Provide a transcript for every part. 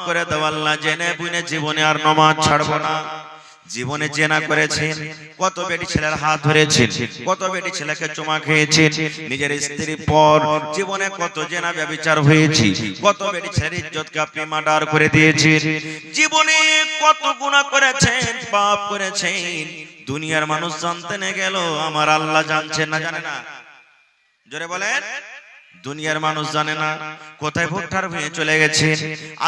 করে দাও আল্লাহ, জেনে বুঝে জীবনে আর নামাজ ছাড়বো না। জীবনে জেনা করেছেন, কত বেটি ছেলের হাত ধরেছেন, কত বেটি ছেলেকে চুমা খেয়েছেন, নিজের স্ত্রী পর জীবনে কত জেনা ব্যভিচার হয়েছে, কত বেটি ছেলের ইজ্জতকে আপনি মার্ডার করে দিয়েছেন। জীবনে কত গুনাহ করেছেন, পাপ করেছেন, দুনিয়ার মানুষ জানতে না গেল, আমার আল্লাহ জানছেন না জানে না? জোরে বলেন। দুনিয়ার মানুষ জানে না কোথায় ভুট্টার ভুঁয়ে চলে গেছে।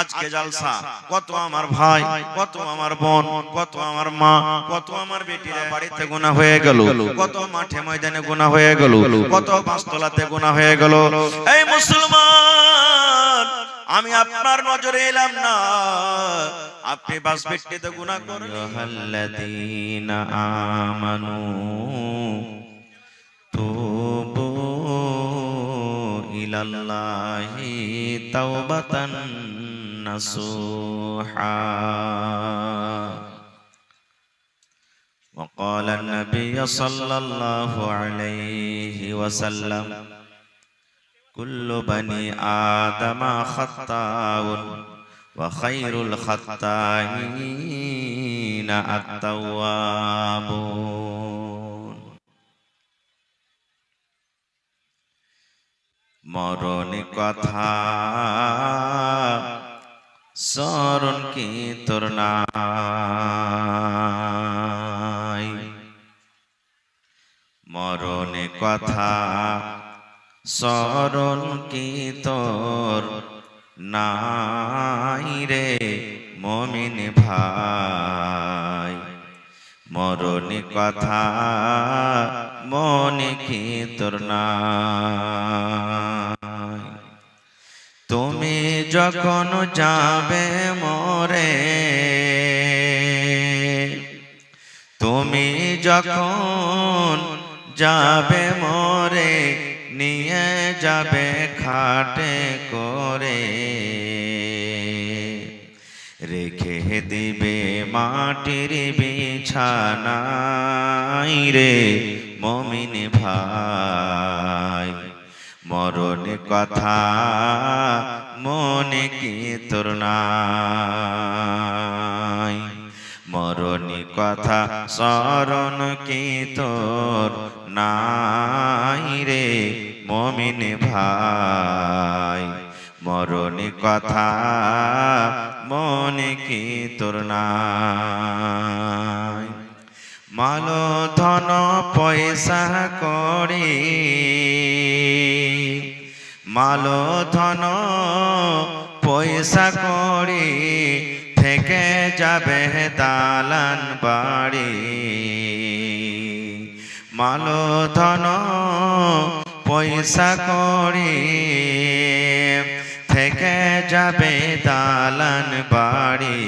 আজকে জালসা, কত আমার ভাই, কত আমার বোন, কত আমার মা, কত আমার বেটিরা বাড়িতে গুনাহ হয়ে গেল, কত মাঠে ময়দানে গুনাহ হয়ে গেল, কত পাঁচতলাতে গুনাহ হয়ে গেল। এই মুসলমান, আমি আপনার নজরে এলাম না, আপনি বাস বেটিতে গুনাহ করেন। আল্লাযীনা আমানু তুবু ইলাল্লাহি তাওবাতান নাসুহা। وقال النبي صلى الله عليه وسلم كل بني آدم خطاء وخير الخطائين التوابون। মরণ কথা স্মরণ কি তোর নাই, মরণ কথা স্মরণ কি তোর নাই রে মুমিন ভাই, মরণ কথা মনে কি তোর নাই। তুমি যখন যাবে মরে, তুমি যখন যাবে মরে, নিয়ে যাবে খাটে করে, রেখে দিবে মাটির বিছানায় রে মুমিন ভাই, মরণ কথা মনে কি তোর নাই, মরণ কথা স্মরণ কি তোর নাই রে মুমিন ভাই, মরণ কথা মনে কি তোর নাই। মাল ধন পয়সা করি, মাল ধন পয়সা করি, থেকে যাবে দালান বাড়ি, মাল ধন পয়সা করি, থেকে যাবে দালান বাড়ি,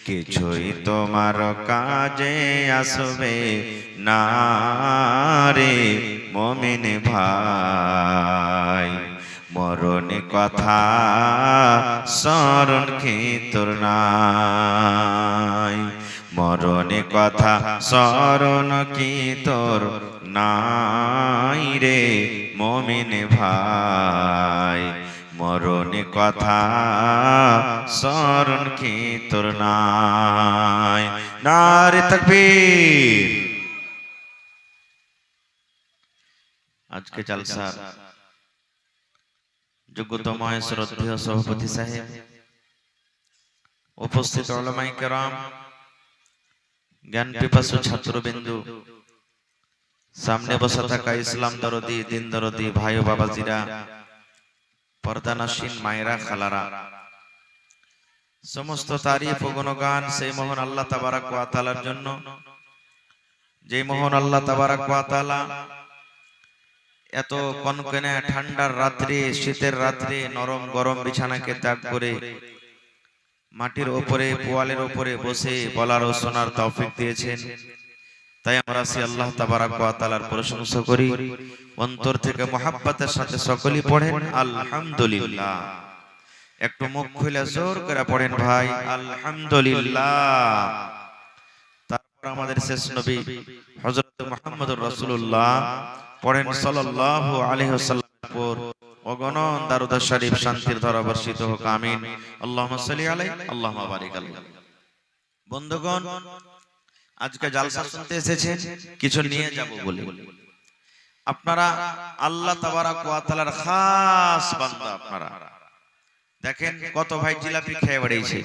কিছুই তোমার কাজে আসবে না রে মুমিন ভাই, মরণ কথা স্মরণ কি তোর নাই, মরণ কথা স্মরণ কি তোর নাই রে মুমিন ভাই, মরণ কথা স্মরণ কি তোর নাই। নারে তাকবীর। আজকে জালসার যোগ্যতম শ্রদ্ধেয় সভাপতি সাহেব, উপস্থিত উলামায়ে কেরাম, জ্ঞান পিপাসু ছাত্রবিন্দু, সামনে বসা থাকা ইসলাম দরদি, দিন দরদি ভাই ও বাবাজিরা, পর্দানাসীন মায়েরা, খালারা, সমস্ত তারিফ ও গুণগান সেই মহান আল্লাহ তাবারক ওয়া তাআলার জন্য, যে মহান আল্লাহ তাবারক ওয়া তাআলা এত কনকনে ঠান্ডার রাত্রে, শীতের রাত্রে নরম গরম বিছানাকে ত্যাগ করে মাটির উপরে, পোয়ালের উপরে বসে বলার ও শোনার তৌফিক দিয়েছেন। তাই আমরা সেই আল্লাহ তাবারক ওয়া তাআলার প্রশংসা করি, অন্তর থেকে মুহাব্বতের সাথে সকলেই পড়েন আলহামদুলিল্লাহ। একটু মুখ খুলে জোর করে পড়েন ভাই আলহামদুলিল্লাহ। তারপর আমাদের শেষ নবী হযরত মুহাম্মদুর রাসূলুল্লাহ পড়েন সাল্লাল্লাহু আলাইহি ওয়াসাল্লাম অগণন দারুদ শরীফ শান্তির ধারা বর্ষিত হোক, আমিন। আল্লাহুম্মা সাল্লি আলাইহি আল্লাহুম্মা বারিক আলাইহি। বন্ধুগণ, আজকে জালসা শুনতে এসেছেন কিছু নিয়ে যাব বলে। আপনারা আল্লাহ তাবারাক ওয়া তাআলার খাস বান্দা। আপনারা দেখেন কত ভাই জিলাপি খেয়ে বেড়াইছে,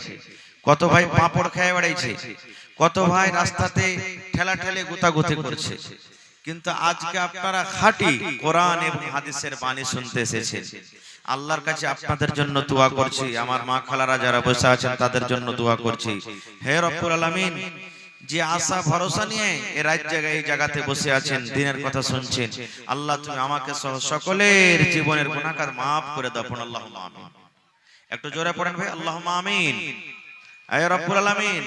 কত ভাই পাঁপড় খেয়ে বেড়াইছে, কত ভাই রাস্তাতে ঠেলা ঠেলে গুতাগুতি করছে, কিন্তু আজকে আপনারা খাঁটি কোরআন এবং হাদিসের বাণী শুনতে এসেছেন। আল্লাহর কাছে আপনাদের জন্য দোয়া করছি, আমার মা খালারা যারা বসে আছেন তাদের জন্য দোয়া করছি। হে রব্বুল আলামিন, যে আশা ভরসা নিয়ে এই রাত জায়গায় এই জায়গাতে বসে আছেন, দিনের কথা শুনছেন, আল্লাহ তুমি আমাকে সহ সকলের জীবনের গুনাহগার মাফ করে দাও। আল্লাহুম্মা আমিন। একটু জোরে পড়েন ভাই, আল্লাহুম্মা আমিন। হে রব্বুল আলামিন,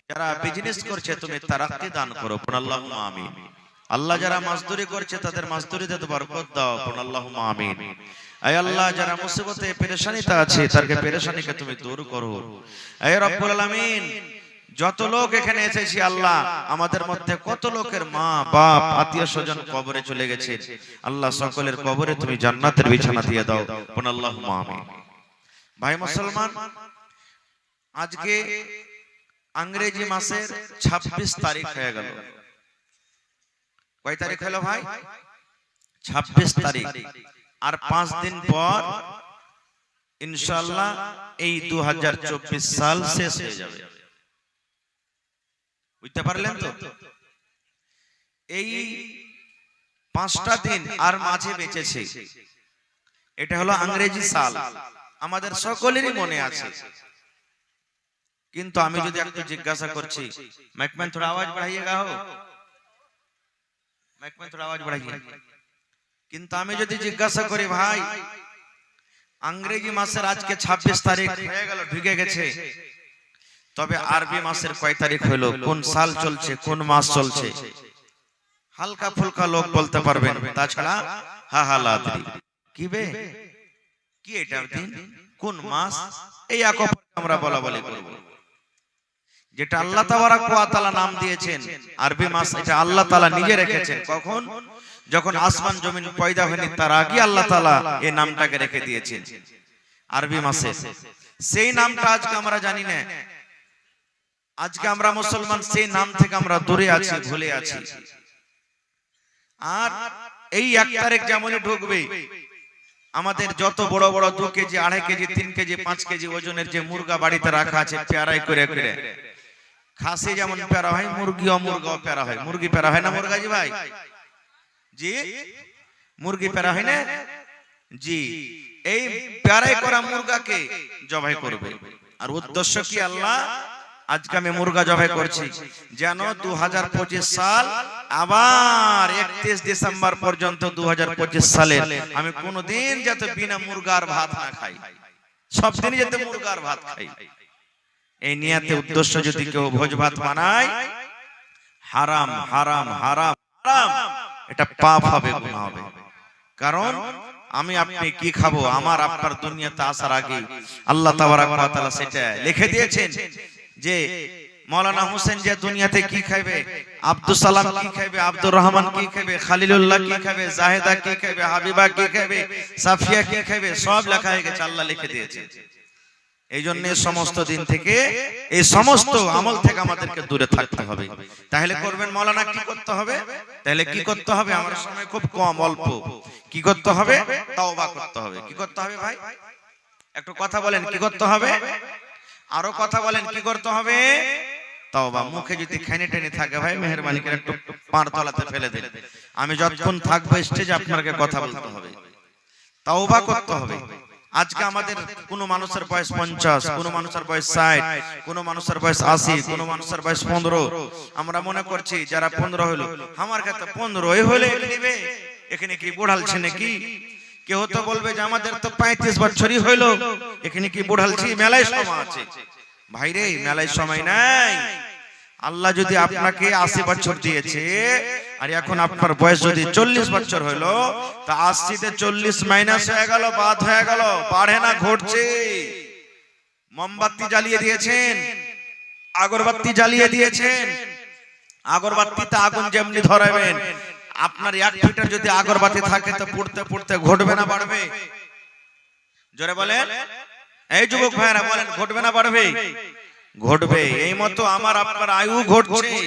যারা বিজনেস করছে তুমি তারাক্কি দান করো। আল্লাহুম্মা আমিন। আল্লাহ যারা মজদুরি করছে তাদের মজদুরিতে বরকত দাও। আল্লাহুম্মা আমিন। হে আল্লাহ, যারা মুসিবতে পেরেশানিতে আছে তাদেরকে পেরেশানিকে তুমি দূর করো। হে রব্বুল আলামিন, যত লোক এখানে এসেছি আল্লাহ, আমাদের মধ্যে কত লোকের মা বাপ আত্মীয় স্বজন কবরে চলে গেছে, আল্লাহ সকলের কবরে তুমি জান্নাতের বিছানা দিয়ে দাও। আল্লাহুম্মা আমিন। ভাই মুসলমান, আজকে ইংরেজি মাসের 26 তারিখ হয়ে গেল। কয় তারিখ হলো ভাই? 26 তারিখ। আর 5 দিন পর ইনশাআল্লাহ এই 2024 সাল শেষ হয়ে যাবে। বুঝতে পারলেন তো? এই 5টা দিন আর মাঝে বেঁচেছে, এটা হলো ইংরেজি সাল, আমাদের সকলেরই মনে আছে। কিন্তু আমি যদি একটু জিজ্ঞাসা করছি, মাইকম্যান थोड़ा आवाज बढ़ाइएगा हो, মাইকম্যান थोड़ा आवाज बढ़ाइए। কিন্তু আমি যদি জিজ্ঞাসা করি ভাই, ইংরেজি মাসের আজকে 26 তারিখ হয়ে গেল, ঢুকে গেছে, তবে আরবি মাসের কয় তারিখ হলো, কোন সাল চলছে, কোন মাস চলছে, হালকা ফুলকা লোক বলতে পারবেন, তাছাড়া হা হা লাদ্রি কি বে কি এটা দিন, কোন মাস, এই আমরা বলা বলি করব। যেটা আল্লাহ তাবারাক ওয়া তাআলা নাম দিয়েছেন আরবি মাস, এটা আল্লাহ তাআলা নিজে রেখেছেন। কখন? যখন আসমান জমিন পয়দা হয়নি তার আগে আল্লাহ তাআলা এই নামটাকে রেখে দিয়েছেন আরবি মাসে। সেই নামটা আজকে আমরা জানি না, আজকে আমরা মুসলমান সেই নাম থেকে আমরা দূরে আছি, ভুলে আছি। আর এই 1 তারিখ যেমনই ঢুকবে, আমাদের যত বড় বড় 2 কেজি 2.5 কেজি 3 কেজি 5 কেজি ওজনের যে মুরগা বাড়িতে রাখা আছে পেয়ারাই করে করে, খাসি যেমন পেয়ারা হয়, মুরগিও পেয়ারা হয়। মুরগি পেয়ারা হয় না মুরগাজি ভাই? জি, মুরগি পেয়ারা হয় না জি। এই পেয়ারাই করা মুরগাকে জবাই করবে। আর উদ্দেশ্য কি? আল্লাহ আজকে আমি মুরগা জবাই করছি যেন 2025 সাল আবার 31 ডিসেম্বর পর্যন্ত 2025 সালে আমি কোনোদিন যাতে বিনা মুরগার ভাত না খাই, সব দিনই যাতে মুরগার ভাত খাই। এই নিয়তে উদ্দেশ্য যদি কেউ ভোজ ভাত বানায়, হারাম হারাম হারাম হারাম, এটা পাপ হবে, গুনাহ হবে। কারণ আমি আপনি কি খাবো, আমার আপনার দুনিয়াতে আসার আগে আল্লাহ তাবারাক ওয়া তাআলা সেটা লিখে দিয়েছেন যে মৌলানা হোসেন যে দুনিয়াতে কি খাবে, আব্দুল সালাম কি খাবে, আব্দুর রহমান কি খাবে, খালিলুল্লাহ কি খাবে, জাহেদা কি খাবে, হাবিবা কি খাবে, সাফিয়া কি খাবে, সব লেখা হয়ে গেছে, আল্লাহ লিখে দিয়েছে। এই জন্য সমস্ত দিন থেকে, এই সমস্ত আমল থেকে আমাদেরকে দূরে থাকতে হবে। তাহলে করবেন মৌলানা, কি করতে হবে? তাহলে কি করতে হবে? আমার সময় খুব কম, অল্প। কি করতে হবে? তওবা করতে হবে। কি করতে হবে ভাই? একটু কথা বলেন, কি করতে হবে? আরো কথা বলেন, কি করতে হবে? তওবা। মুখে যদি খাইনে টেনে থাকে ভাই, মেহেরবানি করে একটু পার তলাতে ফেলে দেন। আমি যতক্ষণ থাকবো স্টেজে আপনাকে কথা বলতে হবে, তওবা করতে হবে। আজকে আমাদের কোন মানুষের বয়স 50, কোন মানুষের বয়স 60, কোন মানুষের বয়স 80, কোন মানুষের বয়স 15। আমরা মনে করছি যারা 15 হলো, আমার কাছে 15 হলে নিবে, এখানে কি বুড়ালছে নাকি? কেউ তো বলবে যে আমাদের তো 35 বছরই হইলো, এখানে কি বুড়ালছি? মেলায় সময় আছে ভাইরে, মেলায় সময় নাই। আল্লাহ যদি আপনাকে 80 বছর দিয়েছে আর এখন আপনার বয়স যদি 40 বছর হলো, তা 80 তে 40 মাইনাস হয়ে গেল, বাদ হয়ে গেল, বাড়ে না ঘটছে। মোমবাতি জ্বালিয়ে দিয়েছেন, আগরবাতি জ্বালিয়ে দিয়েছেন, আগরবাতিতে আগুন যেমনি ধরাবেন, আপনার 1 ফিটের যদি আগরবাতি থাকে তো পড়তে পড়তে ঘটবে না বাড়বে? জোরে বলেন, এই যুবক ভাইরা বলেন, ঘটবে না বাড়বে? ঘটবে। এই মতো আমার আপনার আয়ু ঘটছে,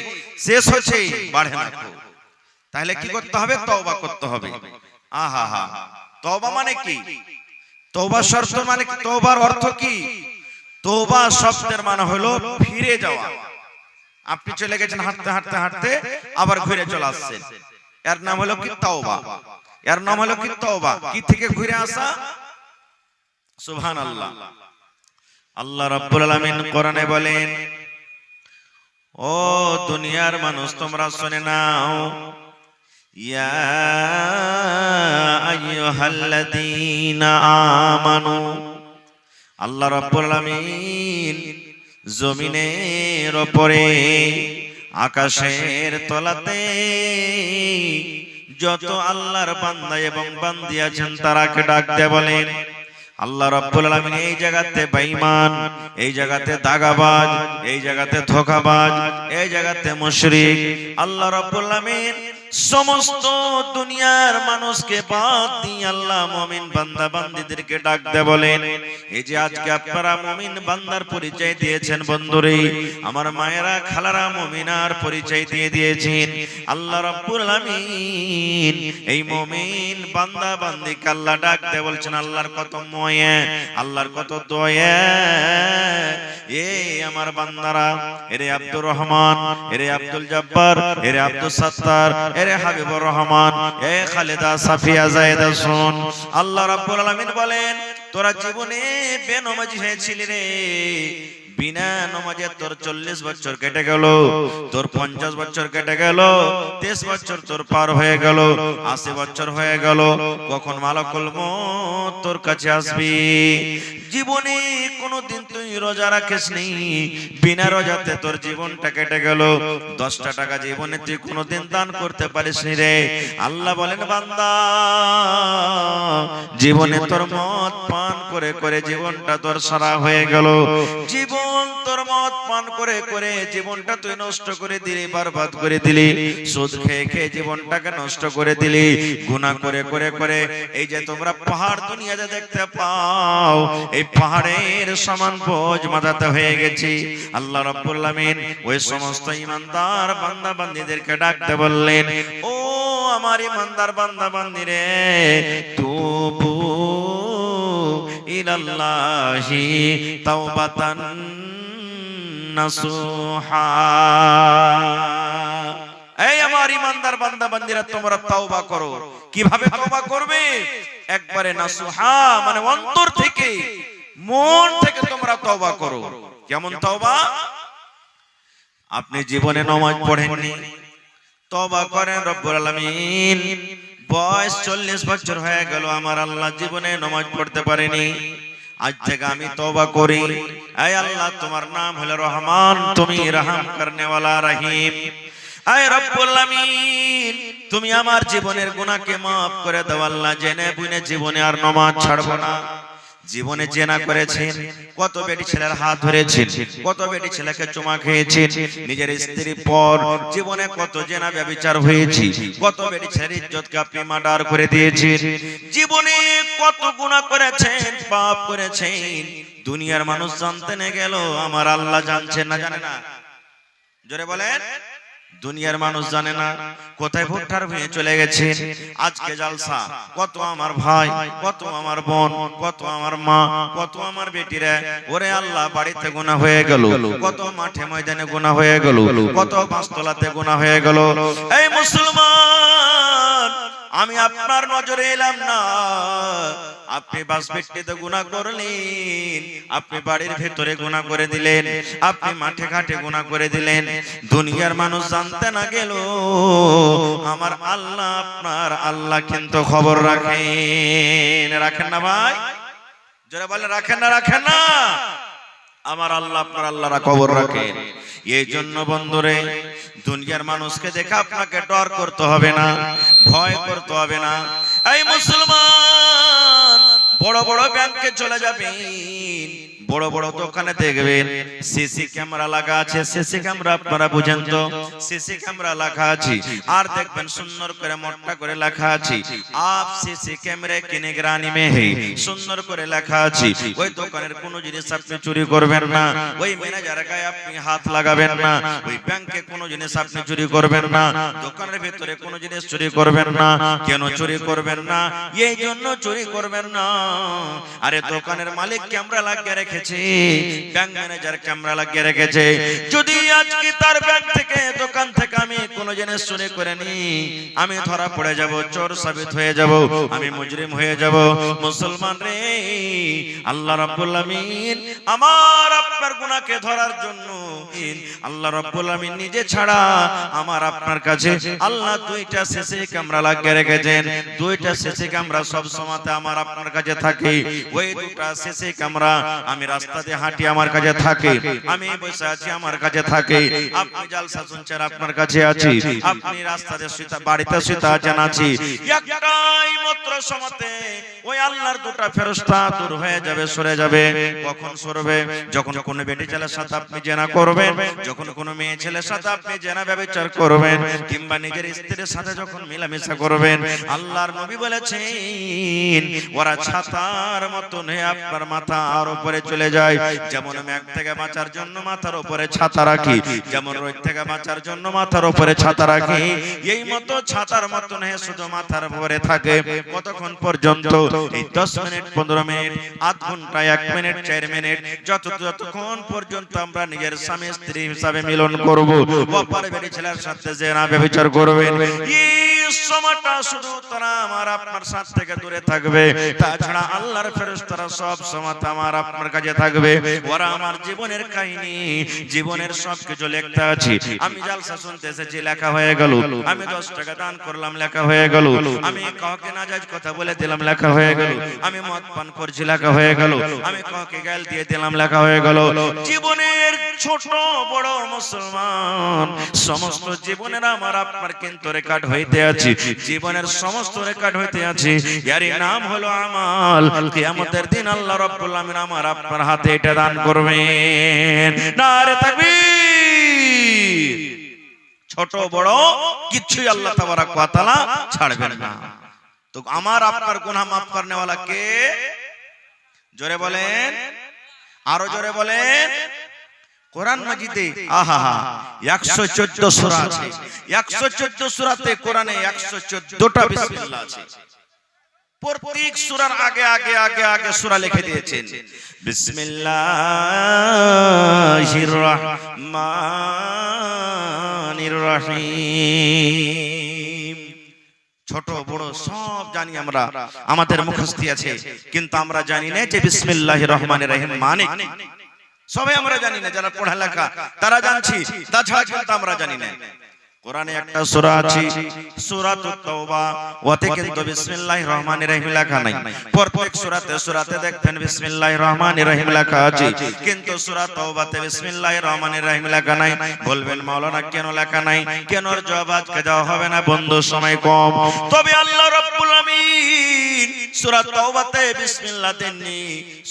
শেষ হচ্ছে, বাড়ে না। তাহলে কি করতে হবে? তওবা করতে হবে। আহা হা, তওবা মানে কি? তওবা শর্ত মানে কি? তওবার অর্থ কি? তওবা শব্দের মানে হলো ফিরে যাওয়া। আপনি চলে গেছেন হাঁটতে হাঁটতে হাঁটতে, আবার ঘুরে চলে আসছেন, এর নাম হলো কি? তওবা। এর নাম হলো কি? তওবা। কি থেকে ঘুরে আসা? সুবহানাল্লাহ। আল্লাহ রাব্বুল আলামিন কোরআনে বলেন, ও দুনিয়ার মানুষ তোমরা শুনে নাও, ইয়া আইয়ুহাল্লাযীনা আমানু, আল্লাহ রাব্বুল আলামিন জমিনের উপরে আকাশের তলাতে যত আল্লাহর বান্দা এবং বান্দি আছেন তারাকে ডাক দিয়ে বলেন, আল্লাহ রাব্বুল আলামিন এই জায়গাতে বেঈমান, এই জায়গাতে দাগাবাজ, এই জায়গাতে ধোঁকাবাজ, এই জায়গাতে মুশরিক, আল্লাহ রাব্বুল আলামিন সমস্ত দুনিয়ার মানুষকে বাদ দিয়ে আল্লাহ মুমিন বান্দা বান্দীদেরকে ডাক দিয়ে বলেন, এই যে আজকে আপনারা মুমিন বান্দার পরিচয় দিয়েছেন বন্ধুরে, আমার মায়েরা খালারা মুমিনার পরিচয় দিয়ে দিয়েছেন, আল্লাহ রাব্বুল আলামিন এই মুমিন বান্দা বান্দীকে আল্লাহ ডাক দিয়ে বলছেন, আল্লাহর কত ময়া, আল্লাহর কত দয়া, এই আমার বান্দারা, এরে আব্দুর রহমান, এরে আব্দুল জব্বার, এরে আব্দুল সাত্তার, এরে হাবিবুর রহমান, এ খালেদা সাফিয়া জায়েদা শুন, আল্লাহ রাব্বুল আলামিন বলেন, তোরা জীবনে বেনমাজি হয়েছিলি রে, বিনা নামাজে তোর 40 বছর কেটে গেল, তোর 50 বছর কেটে গেল, 23 বছর তোর পার হয়ে গেল, 80 বছর হয়ে গেল, কখন মালাকুল মউত তোর কাছে আসবি? জীবনে কোনোদিন তুই রোজা রাখিসনি, বিনা রোজাতে তোর জীবনটা কেটে গেল, 10টা টাকা জীবনে তুই কোনোদিন দান করতে পারিসনি রে। আল্লাহ বলেন, বান্দা জীবনে তোর মদ পান করে করে জীবনটা তোর সারা হয়ে গেল, জীবন তোর মদ পান করে করে জীবনটা তুই নষ্ট করে দিলি, বরবাদ করে দিলি, সুদ খেয়ে খেয়ে জীবনটাকে নষ্ট করে দিলি, গুনাহ করে করে করে এই যে তোমরা পাহাড় দুনিয়াতে দেখতে পাও, এই পাহাড়ের সমান বোঝ মাথাতে হয়ে গেছি। আল্লাহ রাব্বুল আলামিন ওই সমস্ত ঈমানদার বান্দা বান্দীদেরকে ডাকতে বললেন, ও আমার ঈমানদার বান্দা বান্দী রে, তুবু ইলাল্লাহি তাওবাতান নাসুহা, এই আমার ঈমানদার বান্দা বান্দীরা তোমরা তওবা করো। কিভাবে তওবা করবে? একবারে নাসুহা মানে অন্তর থেকে, মন থেকে তোমরা তওবা করো। কেমন তওবা? আপনি জীবনে নামাজ পড়েননি, তওবা করেন, রব্বুল আলামিন বয়স 40 বছর হয়ে গেল, আমার আল্লাহ জীবনে নামাজ পড়তে পারেনি, আজ থেকে আমি তওবা করি। আয় আল্লাহ, তোমার নাম হলো রহমান, তুমি রহম করনে ওয়ালা রহিম। আয় রব্বুল আলামিন, তুমি আমার জীবনের গুনাহকে maaf করে দাও আল্লাহ, জেনে বুঝে জীবনে আর নামাজ ছাড়ব না। জীবনে জেনা করেছেন, কত বেটি ছেলের হাত ধরেছেন, কত বেটি ছেলেকে চুমা খেয়েছেন, নিজের স্ত্রীর পর জীবনে কত জেনা ব্যভিচার হয়েছে, কত বেটি ছেলের ইজ্জতকে আপনি মার্ডার করে দিয়েছেন, জীবনে কত গুনাহ করেছেন, পাপ করেছেন, দুনিয়ার মানুষ জানতে না গেল, আমার আল্লাহ জানছেন না, জানে না? জোরে বলেন, দুনিয়ার মানুষ জানে না, কোথায় ভুট্টার ভুঁয়ে চলে গেছেন, আজকে জালসা, কত আমার ভাই, কত আমার বোন, কত আমার মা, কত আমার বেটিরা, ওরে আল্লাহ বাড়িতে গুনাহ হয়ে গেল, কত মাঠে ময়দানে গুনাহ হয়ে গেল, কত পাঁচতলাতে গুনাহ হয়ে গেল। এই মুসলমান, আমি আপনার নজরে এলাম না, আপনি বাসভিত্তিতে গুনাহ করলেন, আপনি বাড়ির ভেতরে গুনাহ করে দিলেন, আপনি মাঠে ঘাটে গুনাহ করে দিলেন, দুনিয়ার মানুষ জানতে না গেল, আমার আল্লাহ আপনার আল্লাহ কিন্তু খবর রাখেন। রাখেন না ভাই? যারা বলে রাখেন না, রাখেন না? আমার আল্লাহ আপনার আল্লাহরা খবর রাখেন। এই জন্য বন্ধুরে, দুনিয়ার মানুষকে দেখে আপনাকে ডর করতে হবে না, ভয় করতে হবে না। এই মুসলমান, বড় বড় ব্যাংকে চলে যাবেন, বড় বড় দোকানে দেখবেন সিসি ক্যামেরা লাগা আছে। সিসি ক্যামেরা আপনারা বুঝেন তো, সিসি ক্যামেরা লেখা আছে, আর দেখবেন সুন্দর করে মোটা করে লেখা আছে আপ সিসি ক্যামেরা কি নিগরানি মে হে, সুন্দর করে লেখা আছে। ওই দোকানের কোনো জিনিস আপনি চুরি করবেন না, ওই ম্যানেজারের গায়ে আপনি হাত লাগাবেন না, ওই ব্যাংকে কোনো জিনিস আপনি চুরি করবেন না, দোকানের ভিতরে কোনো জিনিস চুরি করবেন না। কেন চুরি করবেন না? এই জন্য চুরি করবেন না, আরে দোকানের মালিক ক্যামেরা লাগিয়ে রেখেছে, ব্যাংক ম্যানেজার ক্যামেরা লাগিয়ে রেখেছে। যদি আজকে তার ব্যাংক থেকে দোকান থেকে আমি কোনো জিনিস চুরি করে নি, আমি ধরা পড়ে যাব, চোর সাবিত হয়ে যাব, আমি মুজরিম হয়ে যাব। মুসলমান রে, আল্লাহ রাব্বুল আমিন আমার আপনার গুনাহকে ধরার জন্য আল্লাহ রাব্বুল আমিন নিজে ছাড়া আমার আপনার কাছে আল্লাহ দুইটা সিসি ক্যামেরা লাগিয়ে রেখেছেন। দুইটা সিসি ক্যামেরা সব সময়তে আমার আপনার কাছে থাকে। ওই দুটো সিসি ক্যামেরা আমি রাস্তা দিয়ে হাঁটি আমার কাছে থাকে, আমি বসে আছি আমার কাছে থাকে, আপনি জালসা শুনছেন আপনার কাছে আছি, আপনি রাস্তাতে শুতে বাড়িতে শুতে আছেন আছি। একটাই মাত্র সময়তে ওই আল্লাহর দুটো ফেরেশতা দূর হয়ে যাবে, সরে যাবে। কখন সরবে? যখন কোন বেটি ছেলের সাথে আপনি জেনা করবেন, যখন কোন মেয়ে ছেলের সাথে আপনি জেনা ব্যভিচার করবেন, কিংবা নিজের স্ত্রীর সাথে যখন মেলামেশা করবেন। আল্লাহর নবী বলেছেন ওরা ছাতার মতন হয়ে আপনার মাথার উপরে চলে যায়। যেমন মেঘ থেকে বাঁচার জন্য মাথার উপরে ছাতা রাখি, যেমন রোদ থেকে বাঁচার জন্য মাথার উপরে ছাতা রাখি, এই মতো ছাতার মতন হয়ে শুধু মাথার উপরে থাকে। কতক্ষণ পর্যন্ত? এই 10 মিনিট, 15 মিনিট, আধ ঘন্টা, 1 মিনিট, 4 মিনিট, যতক্ষণ পর্যন্ত আমরা নিজের স্বামী স্ত্রী হিসাবে মিলন করব, অপর বেটি ছেলের সাথে জেনা ব্যভিচার করবেন, এই সময়টা শুধু তারা আমার আপনার সাথ থেকে দূরে থাকবে। তাছাড়া আল্লাহর ফেরেশতারা সব সময় আমার আপনার কাছে থাকবে। ওরা আমার জীবনের কাহিনী, জীবনের সবকিছু লিখতে আছে। আমি জালসা শুনতে এসেছি, লেখা হয়ে গেল। আমি 10 টাকা দান করলাম, লেখা হয়ে গেল। আমি কাউকে নাজায়েজ কথা বলে দিলাম, লেখা হয়ে গেল। আমি মদ পান করছি, লেখা হয়ে গেল। আমি কাউকে গাল দিয়ে দিলাম, লেখা হয়ে গেল। জীবনের ছোট বড় মুসলমান সমস্ত জীবনের আমার আপনার কিন্তু রেকর্ড হইতে আছে, জীবনের সমস্ত রেকর্ড হইতে আছে। এর নাম হলো আমাল। কিয়ামতের দিন আল্লাহ রাব্বুল আমিন আমার আপনার হাতে এটা দান করবেন। নারে তাকবীর! ছোট বড় কিছুই আল্লাহ তাবারাক ওয়া তাআলা ছাড়বেন না। তো আমার আপনার গুনাহ মাফ করনে ওয়ালা কে? জোরে বলেন, আরো জোরে বলেন। কোরআন মাজিদে 114 সূরা আছে। 114 সূরাতে কোরআনে 114টা বিসমিল্লাহ আছে। প্রত্যেক সূরার আগে আগে আগে আগে সূরা লিখে দিয়েছেন। বিসমিল্লাহির রহমানির রহিম। ছোট বড় সব জানি আমরা, আমাদের মুখস্থি আছে, কিন্তু আমরা জানি না যে বিসমিল্লাহির রহমানির রহিম মানে কি। সবাই আমরা জানি না, যারা পড়ালেখা তারা জানছি, তাছাড়া কিন্তু আমরা জানি না। কোরআনে একটা সূরা আছে, সূরাতুত তাওবা, ওতে কিন্তু বিসমিল্লাহির রহমানির রহিম লেখা নাই। প্রত্যেক সূরাতে দেখবেন বিসমিল্লাহির রহমানির রহিম লেখা আছে, কিন্তু সূরা তাওবাতে বিসমিল্লাহির রহমানির রহিম লেখা নাই। বলবেন মাওলানা কেন লেখা নাই? কেন এর জবাব আজকে দেওয়া হবে না, বন্ধু সময় কম। তবে আল্লাহ রাব্বুল আমিন সূরা তাওবাতে বিসমিল্লাহ দেননি,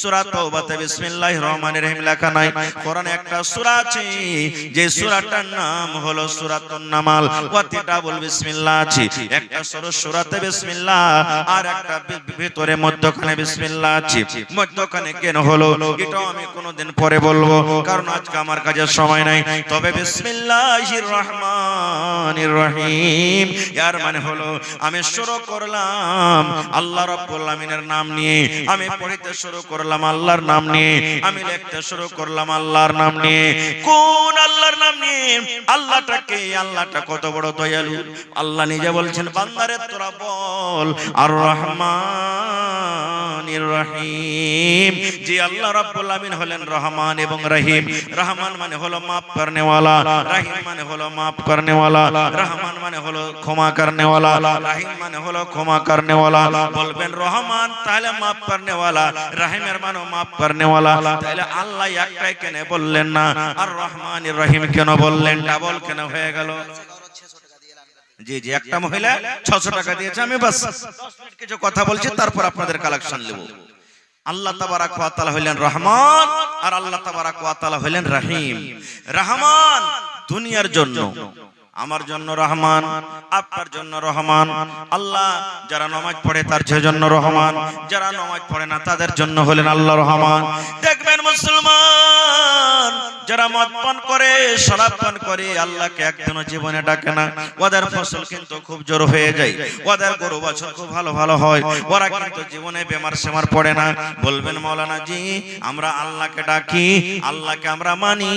সূরা তাওবাতে বিসমিল্লাহির রহমানির রহিম লেখা নাই। কোরআনে একটা সূরা আছে, যে সূরাটার নাম হলো সূরাতুন নামাল, ওতে ডাবল বিসমিল্লাহ আছে। একটা সূরাতে বিসমিল্লাহ আর একটা ভিতরে মধ্যখানে বিসমিল্লাহ আছে। মধ্যখানে কেন হলো এটাও আমি কোনদিন পরে বলবো, কারণ আজকে আমার কাছে সময় নাই। তবে বিসমিল্লাহির রহমানির রহিম এর মানে হলো আমি শুরু করলাম আল্লাহ রাব্বুল আমিনের নাম নিয়ে, আমি পড়তে শুরু করলাম আল্লাহর নাম নিয়ে, আমি লিখতে শুরু করলাম আল্লাহর নাম নিয়ে। কোন আল্লাহর নাম নিয়ে? আল্লাহটাকে, আল্লাহটা কত বড় দয়ালু। আল্লাহ নিজে বলছেন, বান্দারে তোরা বল আর রহমানির রহিম। যে আল্লাহ রাব্বুল আমিন হলেন রহমান এবং রহিম। রহমান মানে হলো মাফ করনে ওয়ালা, রহিম মানে হলো মাফ করনে ওয়ালা। রহমান মানে হলো ক্ষমা করনে ওয়ালা, রহিম মানে হলো ক্ষমা করনে ওয়ালা। বলবেন রহমান তাহলে মাফ করনে ওয়ালা, রহিমের মানে মাফ করনে ওয়ালা, তাহলে আল্লাহ একটাই কেন বললেন না আর রহমানির রহিম কেন বললেন? ডাবল কেন হয়ে গেল? জি জি, একটা মহিলা 600 টাকা দিয়েছে। আমি বাস 10 মিনিট কিছু কথা বলছি, তারপর আপনাদের কালেকশন নেব। আল্লাহ তাবারাক ওয়া তাআলা হলেন রহমান আর আল্লাহ তাবারাক ওয়া তাআলা হলেন রহিম। রহমান দুনিয়ার জন্য, আমার জন্য রহমান, আপনার জন্য রহমান। আল্লাহ যারা নামাজ পড়ে তার জন্য রহমান, যারা নামাজ পড়ে না তাদের জন্য হলেন আল্লাহ রহমান। দেখবেন মুসলমান যারা মদ পান করে, শরাব পান করে, আল্লাহকে একদিনও জীবনে ডাকে না, ওদের ফসল কিন্তু খুব জোর হয়ে যায়, ওদের গরু বাছুর খুব ভালো ভালো হয়, ওরা কিন্তু জীবনে বেমার সেমার পড়ে না। বলবেন মাওলানা জি আমরা আল্লাহকে ডাকি, আল্লাহকে আমরা মানি,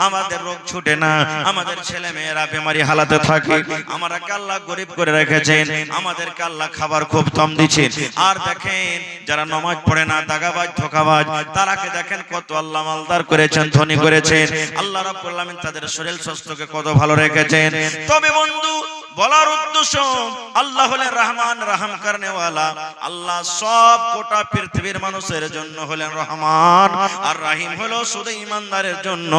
আমাদের রোগ ছুটে না, আমাদের ছেলে মেয়েরা বেমারি হালাতে থাকে, আমাদেরকে আল্লাহ গরিব করে রেখেছেন, আমাদেরকে আল্লাহ খাবার খুব কম দিচ্ছেন। আর দেখেন যারা নামাজ পড়ে না, দাগাবাজ ধোঁকাবাজ, তারাকে দেখেন কত আল্লাহ মালদার করেছেন, ধনী করেছেন। আল্লাহ রাব্বুল আলামিন তাদের শরীর স্বাস্থ্যকে কত ভালো রেখেছেন। তবে বন্ধু বলার উদ্দেশ্য আল্লাহ হলেন রহমান, রহম করনে ওয়ালা। আল্লাহ সব গোটা পৃথিবীর মানুষের জন্য হলেন রহমান, আর রহিম হলো শুধু ঈমানদারের জন্য।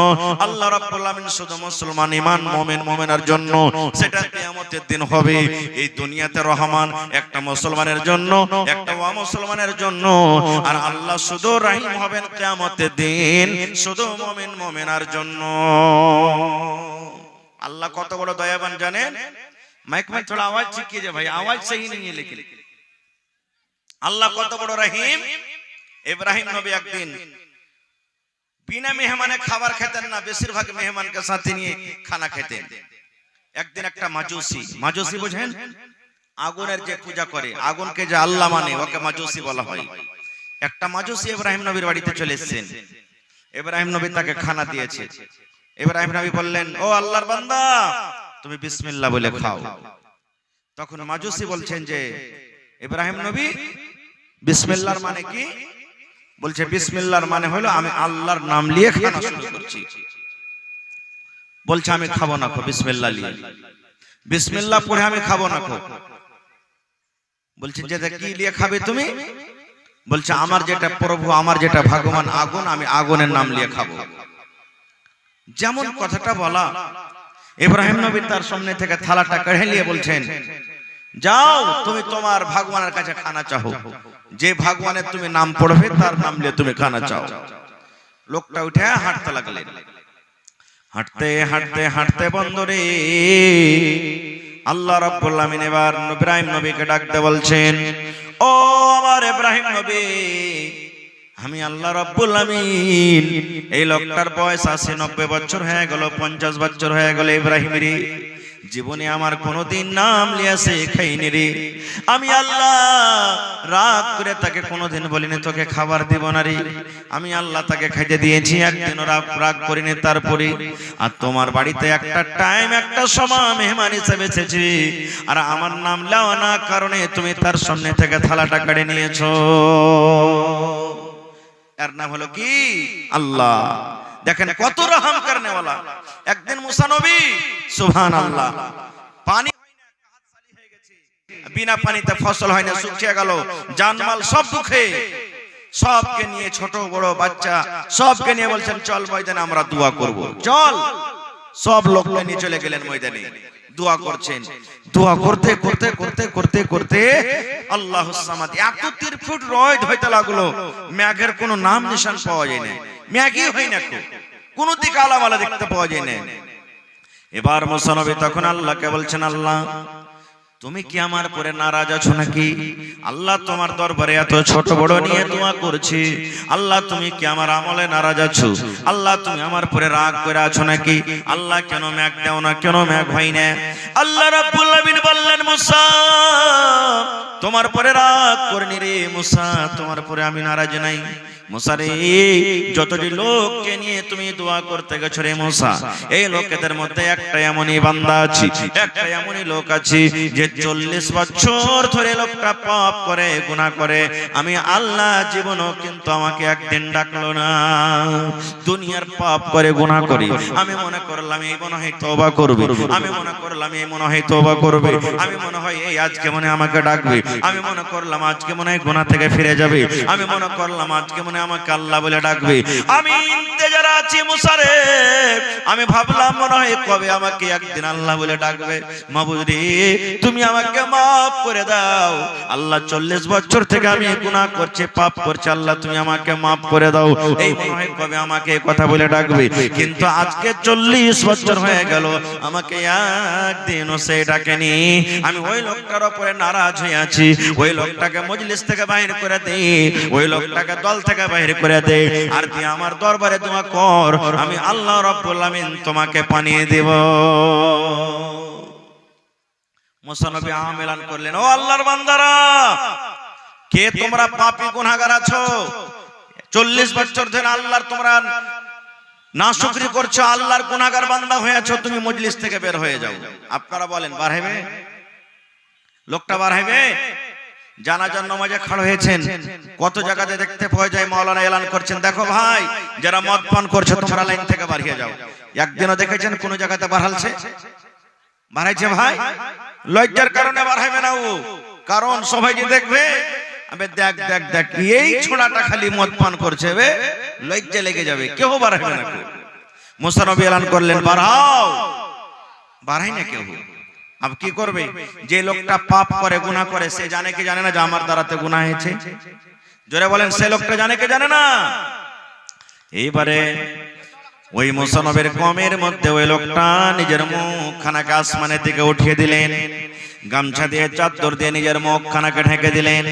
আল্লাহ রাব্বুল আলামিন শুধু মুসলমান ঈমান মুমিন মুমিনার জন্য, সেটা কিয়ামতের দিন হবে। এই দুনিয়াতে রহমান একটা মুসলমানের জন্য, একটা অমুসলমানের জন্য, আর আল্লাহ শুধু রহিম হবেন কিয়ামতের দিন শুধু মুমিন মুমিনার জন্য। अल्लाह कत बड़ दयावान जाने माइक में थोड़ा आवाज ठीक कीजिए भाई, आवाज सही नहीं है लेकिन अल्लाह कत बड़ रहीम। इब्राहिम नबी एक दिन बिना मेहमाने खाबार खेतेन ना, बेशिरभाग मेहमान के साथ निये खाना खेतेन। एक दिन एक মাজুসি, মাজুসি বুঝেন আগুনের যে পূজা করে, আগুনকে যে আল্লাহ মানে ওকে মাজুসি বলা হয়। একটা মাজুসি ইব্রাহিম নবীর বাড়িতে চলে এসেছেন। ইব্রাহিম নবী তাকে খানা দিয়েছে। ইব্রাহিম নবী বললেন, ও আল্লাহর বান্দা তুমি বিসমিল্লাহ বলে খাও। তখন মাজুসি বলছেন যে ইব্রাহিম নবী বিসমিল্লাহর মানে কি? বলছে বিসমিল্লাহর মানে হলো আমি আল্লাহর নাম নিয়ে খানা শুরু করছি। বলছে আমি খাবো না, বিসমিল্লাহ নিয়ে, বিসমিল্লাহ পড়ে আমি খাবো না। বলছে যে কি নিয়ে খাবে তুমি? বলছে আমার যেটা প্রভু, আমার যেটা ভগবান আগুন, আমি আগুনের নাম নিয়ে খাবো। যেমন কথাটা বলা, ইব্রাহিম নবী তার সামনে থেকে থালাটা কেড়ে নিয়ে বলছেন, যাও তুমি তোমার ভগবানের কাছে খানা চাও, যে ভগবানের তুমি নাম পড়বে তার নাম নিয়ে তুমি খানা চাও। লোকটা উঠে হাঁটতে লাগলেন। হাঁটতে হাঁটতে হাঁটতে বন্ধুরে আল্লাহ রাব্বুল আমিন এবার ইব্রাহিম নবীকে ডাকতে বলছেন, ও আমার ইব্রাহিম নবী, আমি আল্লাহ রাব্বুল আমিন এই লোকটার বয়স 80-90 বছর হয়ে গেল, 50 বছর হয়ে গেল। ইব্রাহিম রে জীবনে আমার কোনোদিন নাম লিয়াছে খাইনি রে। আমি আল্লাহ রাগ করে তাকে কোনোদিন বলিনি তোকে খাবার দিব না রে। আমি আল্লাহ তাকে খাইতে দিয়েছি, একদিন রাগ করিনি। তারপরে আর তোমার বাড়িতে একটা টাইম, একটা সময় মেহমান হিসেবে এসেছি, আর আমার নাম লাও না কারণে তুমি তার সামনে থেকে থালাটা কেড়ে নিয়েছো। এর নাম হলো কি? আল্লাহ। দেখেন কত রহম করনে वाला। একদিন মুসা নবী সুবহানাল্লাহ, পানি হয়ে গেছে, বিনা পানিতে ফসল হয় না, শুকিয়ে গেল, জানমাল সব দুঃখে, সবকে নিয়ে ছোট বড় বাচ্চা সবকে নিয়ে বলছেন চল ময়দানে আমরা দোয়া করব। চল, সব লোককে নিয়ে চলে গেলেন ময়দানে, দোয়া করছেন। দোয়া করতে করতে করতে করতে করতে আল্লাহুস সামাদ এত 3 ফুট রোদ হইতে লাগলো, মেঘের কোনো নাম নিশান পাওয়া যায় না, মেঘই হয় না, কোন দিকে আলামালা দেখতে পাওয়া যায় না। এবার মুসা নবী তখন আল্লাহকে বলছেন, আল্লাহ তুমি কি আমার পরে নারাজ আছো নাকি? আল্লাহ তোমার দরবারে এত ছোট বড় নিয়ে দোয়া করছি, আল্লাহ তুমি কি আমার আমলে নারাজ আছো? আল্লাহ তুমি আমার পরে রাগ করে আছো নাকি? আল্লাহ কেন মেঘ দাও না, কেন মেঘ হয় না? আল্লাহ রাব্বুল আমিন বললেন, মুসা তোমার পরে রাগ করিনি রে মুসা, তোমার পরে আমি নারাজ নাই। মুসা রে যতটি লোককে নিয়ে তুমি দোয়া করতে গেছো রে মুসা, এই লোকেদের মধ্যে একটা এমনই বান্দা আছে, একটা এমনই লোক আছে যে 40 বছর ধরে লোকটা পাপ করে, গুনাহ করে। আমি আল্লাহ জীবনও কিন্তু আমাকে একদিন ডাকলো না। দুনিয়ার পাপ করে, গুনাহ করি, আমি মনে করলাম এই মনে হয় তওবা করবে, আমি মনে করলাম এই মনে হয় তওবা করবে, আমি মনে হয় এই আজকে মনে আমাকে ডাকবে, আমি মনে করলাম আজকে মনে হয় গুনাহ থেকে ফিরে যাবে, আমি মনে করলাম আজকে মনে আমাকে আল্লাহ বলে ডাকবে। আমি ইন্তেজার যারা আছি মুসা রে, আমি ভাবলাম মনে হয় কবে আমাকে একদিন আল্লাহ বলে ডাকবে, মাবুদ রে তুমি আমাকে মাফ করে দাও। আল্লাহ 40 বছর থেকে আমি গুনাহ করছি, পাপ করছি, আল্লাহ তুমি আমাকে মাফ করে দাও। এই মনে হয় কবে আমাকে কথা বলে ডাকবে। কিন্তু আজকে 40 বছর হয়ে গেল, আমাকে একদিনও সে ডাকেনি। আমি ওই লোকটার উপরে নারাজ হয়ে আছি। ওই লোকটাকে মজলিস থেকে বাইর করে দে, ওই লোকটাকে দল থেকে বাইর করে দে, আর তুই আমার দরবারে দোয়া কর, আমি আল্লাহ রাব্বুল আমিন তোমাকে পানিয়ে দেব। মুসা নবী আমেলান করলেন, ও আল্লাহর বান্দারা, কে তোমরা পাপী গুনাহগার আছো? 40 বছর ধরে আল্লাহর তোমরা নাশুকরি করছো, আল্লাহর গুনাহগার বান্দা হয়েছো, তুমি মজলিস থেকে বের হয়ে যাও। আপনারা বলেন বার হবে? লোকটা বার হবে? জানাজার নামাজে খাড়া হয়েছেন, কত জায়গাতে দেখতে পাওয়া যায় মাওলানা এলান করছেন, দেখো ভাই যারা মদ পান করছে তোমরা লাইন থেকে বাড়িয়ে যাও। একদিনও দেখেছেন কোন জায়গাতে বাড়ালছে? বাড়াইছে ভাই? লজ্জার কারণে বাড়াইবে না ও, কারণ সবাই যে দেখবে, আবে দেখ দেখ দেখ এই ছোড়াটা খালি মদ পান করছে, বে লজ্জা লেগে যাবে, কেউ বাড়াইবে না। মুসা নবী এলান করলেন বাড়াও, বাড়াই না কেউ। अब কি করবে? যে লোকটা পাপ করে গুনাহ করে সে জানে কি জানে না যে আমার দ্বারাতে গুনাহ হয়েছে? জোরে বলেন, সে লোকটা জানে কি জানে না? এইবারে ওই মুসা নবীর কওমের মধ্যে ওই লোকটা নিজের মুখখানাকে আসমানের দিকে উঠিয়ে দিলেন, গামছা দিয়ে চাদর দিয়ে নিজের মুখখানাকে ঢেকে দিলেন,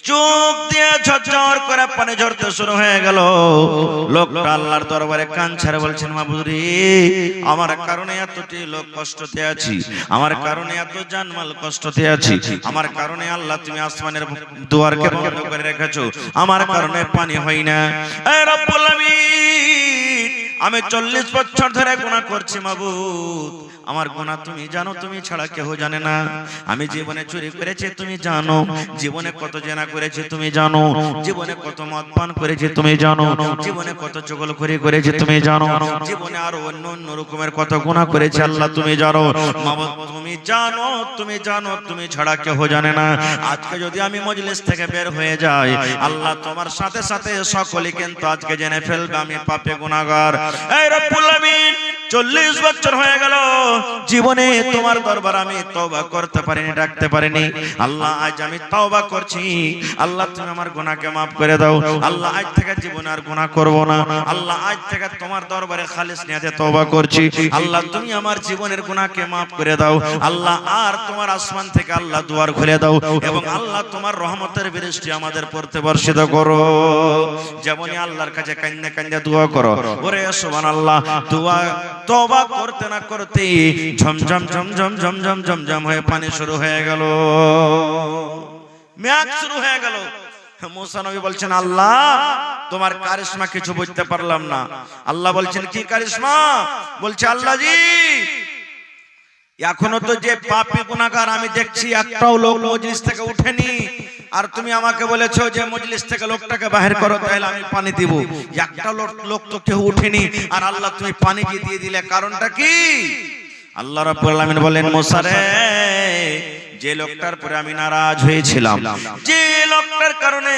চোখ দিয়ে ঝরঝর করে পানি ঝরতে শুরু হয়ে গেল। লোকটা আল্লাহর দরবারে কান ছেড়ে বলছেন, মাবুদ রে আমার কারণে এতটি লোক কষ্টতে আছি, আমার কারণে এত জানমাল কষ্টতে আছি, আমার কারণে আল্লাহ তুমি আসমানের দুয়ারকে বন্ধ করে রেখেছো, আমার কারণে পানি হয় না। এ রব্বুল আমিন, আমি 40 বছর ধরে গুনাহ করছি মাবুদ, আমার গুনাহ তুমি জানো, তুমি ছাড়া কেউ জানে না। আমি জীবনে চুরি করেছি তুমি জানো, জীবনে কত জেনা করেছি তুমি জানো, জীবনে কত মদ পান করেছি তুমি জানো, জীবনে কত চগলখড়ি করেছি তুমি জানো, জীবনে আরো অন্য অন্য রকমের কত গুনাহ করেছি আল্লাহ তুমি জানো। মাবুদ তুমি জানো, তুমি জানো, তুমি ছাড়া কেউ জানে না। আজকে যদি আমি মজলিস থেকে বের হয়ে যাই, আল্লাহ তোমার সাথে সাথে সকলে কিন্তু আজকে জেনে ফেলবে আমি পাপী গুনাহগার। এই রব্বুল আমিন, 40 বছর হয়ে গেল জীবনে তোমার দরবার আমি তওবা করতে পারিনি, ডাকতে পারিনি। আল্লাহ আজ আমি তওবা করছি, আল্লাহ তুমি আমার গুনাহকে maaf করে দাও। আল্লাহ আজ থেকে জীবনে আর গুনাহ করব না। আল্লাহ আজ থেকে তোমার দরবারে খালিস নিয়তে তওবা করছি। আল্লাহ তুমি আমার জীবনের গুনাহকে maaf করে দাও। আল্লাহ আর তোমার আসমান থেকে আল্লাহ দুয়ার খুলে দাও এবং আল্লাহ তোমার রহমতের বৃষ্টি আমাদের পড়তে বর্ষিত করো। যেমনই আল্লাহর কাছে কান্না কান্না দোয়া করো, ওরে সুবহানাল্লাহ, দোয়া তওবা করতে না করতে ঝমঝম ঝমঝম ঝমঝম ঝমঝম হয়ে পানি শুরু হয়ে গেল, মেঘ শুরু হয়ে গেল। মুসা নবী বলছেন, আল্লাহ তোমার কারিশমা কিছু বুঝতে পারলাম না। আল্লাহ বলছেন, কি কারিশমা? বলছে, আল্লাহ জি এখনো তো যে পাপী গুনাহগার আমি দেখছি একটাও লোক মজলিস থেকে উঠেনি, আর তুমি আমাকে বলেছো যে মজলিস থেকে লোকটাকে বাহির করো, তাহলে আমি পানি দিব। একটা লোক তো কেউ উঠেনি, আর আল্লাহ তুমি পানি দিয়ে দিলে, কারণটা কি? আল্লাহ রাব্বুল আলামিন বলেন, মুসা রে যে লোকটার পরে আমি নারাজ হয়েছিলাম, যে লোকটার কারণে